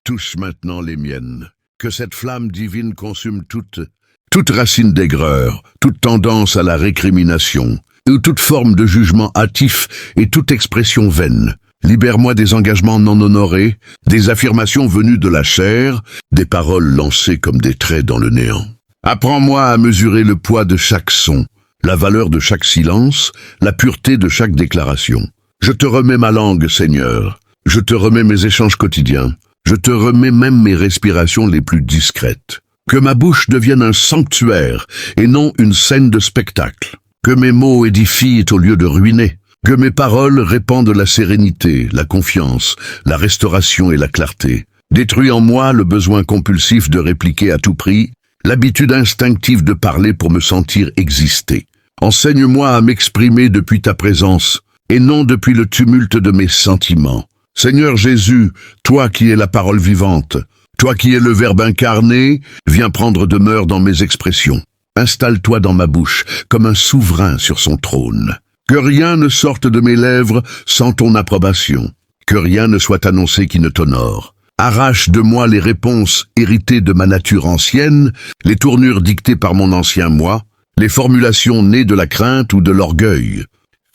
S1: touche maintenant les miennes. Que cette flamme divine consume toute racine d'aigreur, toute tendance à la récrimination, ou toute forme de jugement hâtif et toute expression vaine. Libère-moi des engagements non honorés, des affirmations venues de la chair, des paroles lancées comme des traits dans le néant. Apprends-moi à mesurer le poids de chaque son, la valeur de chaque silence, la pureté de chaque déclaration. Je te remets ma langue, Seigneur. Je te remets mes échanges quotidiens. Je te remets même mes respirations les plus discrètes. Que ma bouche devienne un sanctuaire et non une scène de spectacle. Que mes mots édifient au lieu de ruiner. Que mes paroles répandent la sérénité, la confiance, la restauration et la clarté. Détruis en moi le besoin compulsif de répliquer à tout prix, l'habitude instinctive de parler pour me sentir exister. Enseigne-moi à m'exprimer depuis ta présence, et non depuis le tumulte de mes sentiments. Seigneur Jésus, toi qui es la parole vivante, toi qui es le Verbe incarné, viens prendre demeure dans mes expressions. Installe-toi dans ma bouche, comme un souverain sur son trône. Que rien ne sorte de mes lèvres sans ton approbation. Que rien ne soit annoncé qui ne t'honore. Arrache de moi les réponses héritées de ma nature ancienne, les tournures dictées par mon ancien moi, les formulations nées de la crainte ou de l'orgueil.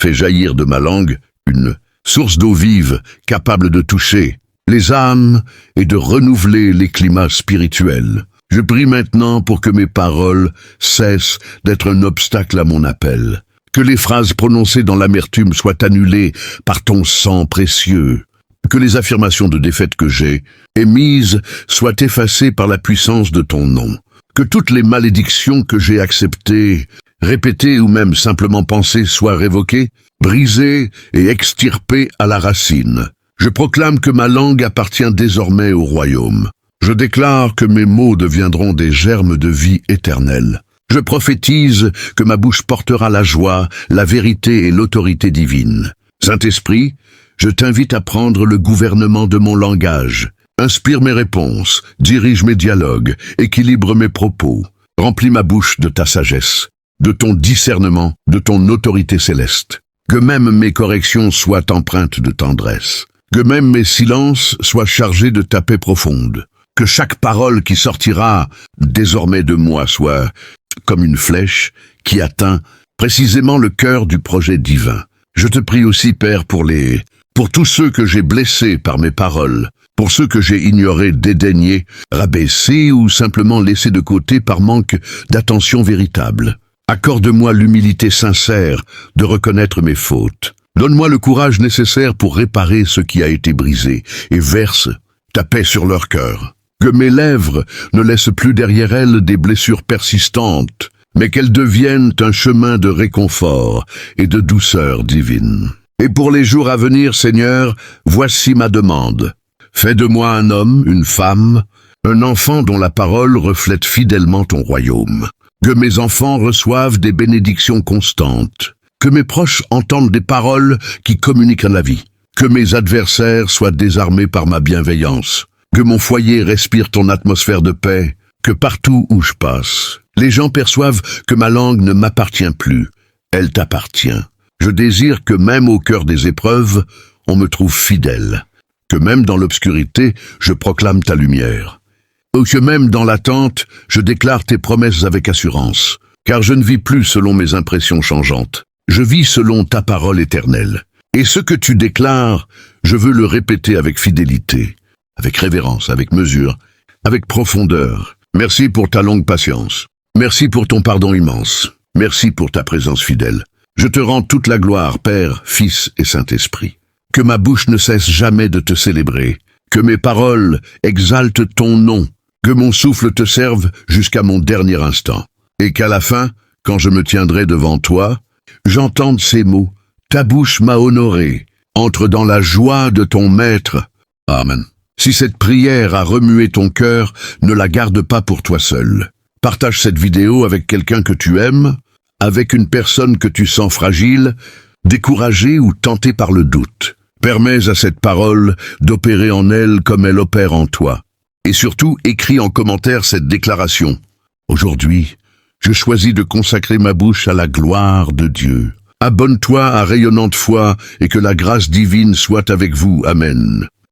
S1: Fais jaillir de ma langue une source d'eau vive, capable de toucher les âmes et de renouveler les climats spirituels. Je prie maintenant pour que mes paroles cessent d'être un obstacle à mon appel. Que les phrases prononcées dans l'amertume soient annulées par ton sang précieux. Que les affirmations de défaite que j'ai émises soient effacées par la puissance de ton nom. Que toutes les malédictions que j'ai acceptées, répétées ou même simplement pensées soient révoquées, brisées et extirpées à la racine. Je proclame que ma langue appartient désormais au royaume. Je déclare que mes mots deviendront des germes de vie éternelle. Je prophétise que ma bouche portera la joie, la vérité et l'autorité divine. Saint-Esprit, je t'invite à prendre le gouvernement de mon langage. Inspire mes réponses, dirige mes dialogues, équilibre mes propos. Remplis ma bouche de ta sagesse, de ton discernement, de ton autorité céleste. Que même mes corrections soient empreintes de tendresse. Que même mes silences soient chargés de ta paix profonde. Que chaque parole qui sortira désormais de moi soit comme une flèche qui atteint précisément le cœur du projet divin. Je te prie aussi, Père, pour tous ceux que j'ai blessés par mes paroles, pour ceux que j'ai ignorés, dédaignés, rabaissés ou simplement laissés de côté par manque d'attention véritable. Accorde-moi l'humilité sincère de reconnaître mes fautes. Donne-moi le courage nécessaire pour réparer ce qui a été brisé et verse ta paix sur leur cœur. Que mes lèvres ne laissent plus derrière elles des blessures persistantes, mais qu'elles deviennent un chemin de réconfort et de douceur divine. Et pour les jours à venir, Seigneur, voici ma demande. Fais de moi un homme, une femme, un enfant dont la parole reflète fidèlement ton royaume. Que mes enfants reçoivent des bénédictions constantes. Que mes proches entendent des paroles qui communiquent la vie. Que mes adversaires soient désarmés par ma bienveillance. Que mon foyer respire ton atmosphère de paix. Que partout où je passe, les gens perçoivent que ma langue ne m'appartient plus. Elle t'appartient. Je désire que même au cœur des épreuves, on me trouve fidèle. Que même dans l'obscurité, je proclame ta lumière. Ou que même dans l'attente, je déclare tes promesses avec assurance. Car je ne vis plus selon mes impressions changeantes. Je vis selon ta parole éternelle. Et ce que tu déclares, je veux le répéter avec fidélité, avec révérence, avec mesure, avec profondeur. Merci pour ta longue patience. Merci pour ton pardon immense. Merci pour ta présence fidèle. Je te rends toute la gloire, Père, Fils et Saint-Esprit. Que ma bouche ne cesse jamais de te célébrer. Que mes paroles exaltent ton nom. Que mon souffle te serve jusqu'à mon dernier instant. Et qu'à la fin, quand je me tiendrai devant toi, j'entende ces mots. Ta bouche m'a honoré. Entre dans la joie de ton Maître. Amen. Si cette prière a remué ton cœur, ne la garde pas pour toi seul. Partage cette vidéo avec quelqu'un que tu aimes, avec une personne que tu sens fragile, découragée ou tentée par le doute. Permets à cette parole d'opérer en elle comme elle opère en toi. Et surtout, écris en commentaire cette déclaration. Aujourd'hui, je choisis de consacrer ma bouche à la gloire de Dieu. Abonne-toi à Rayonnante Foi et que la grâce divine soit avec vous. Amen.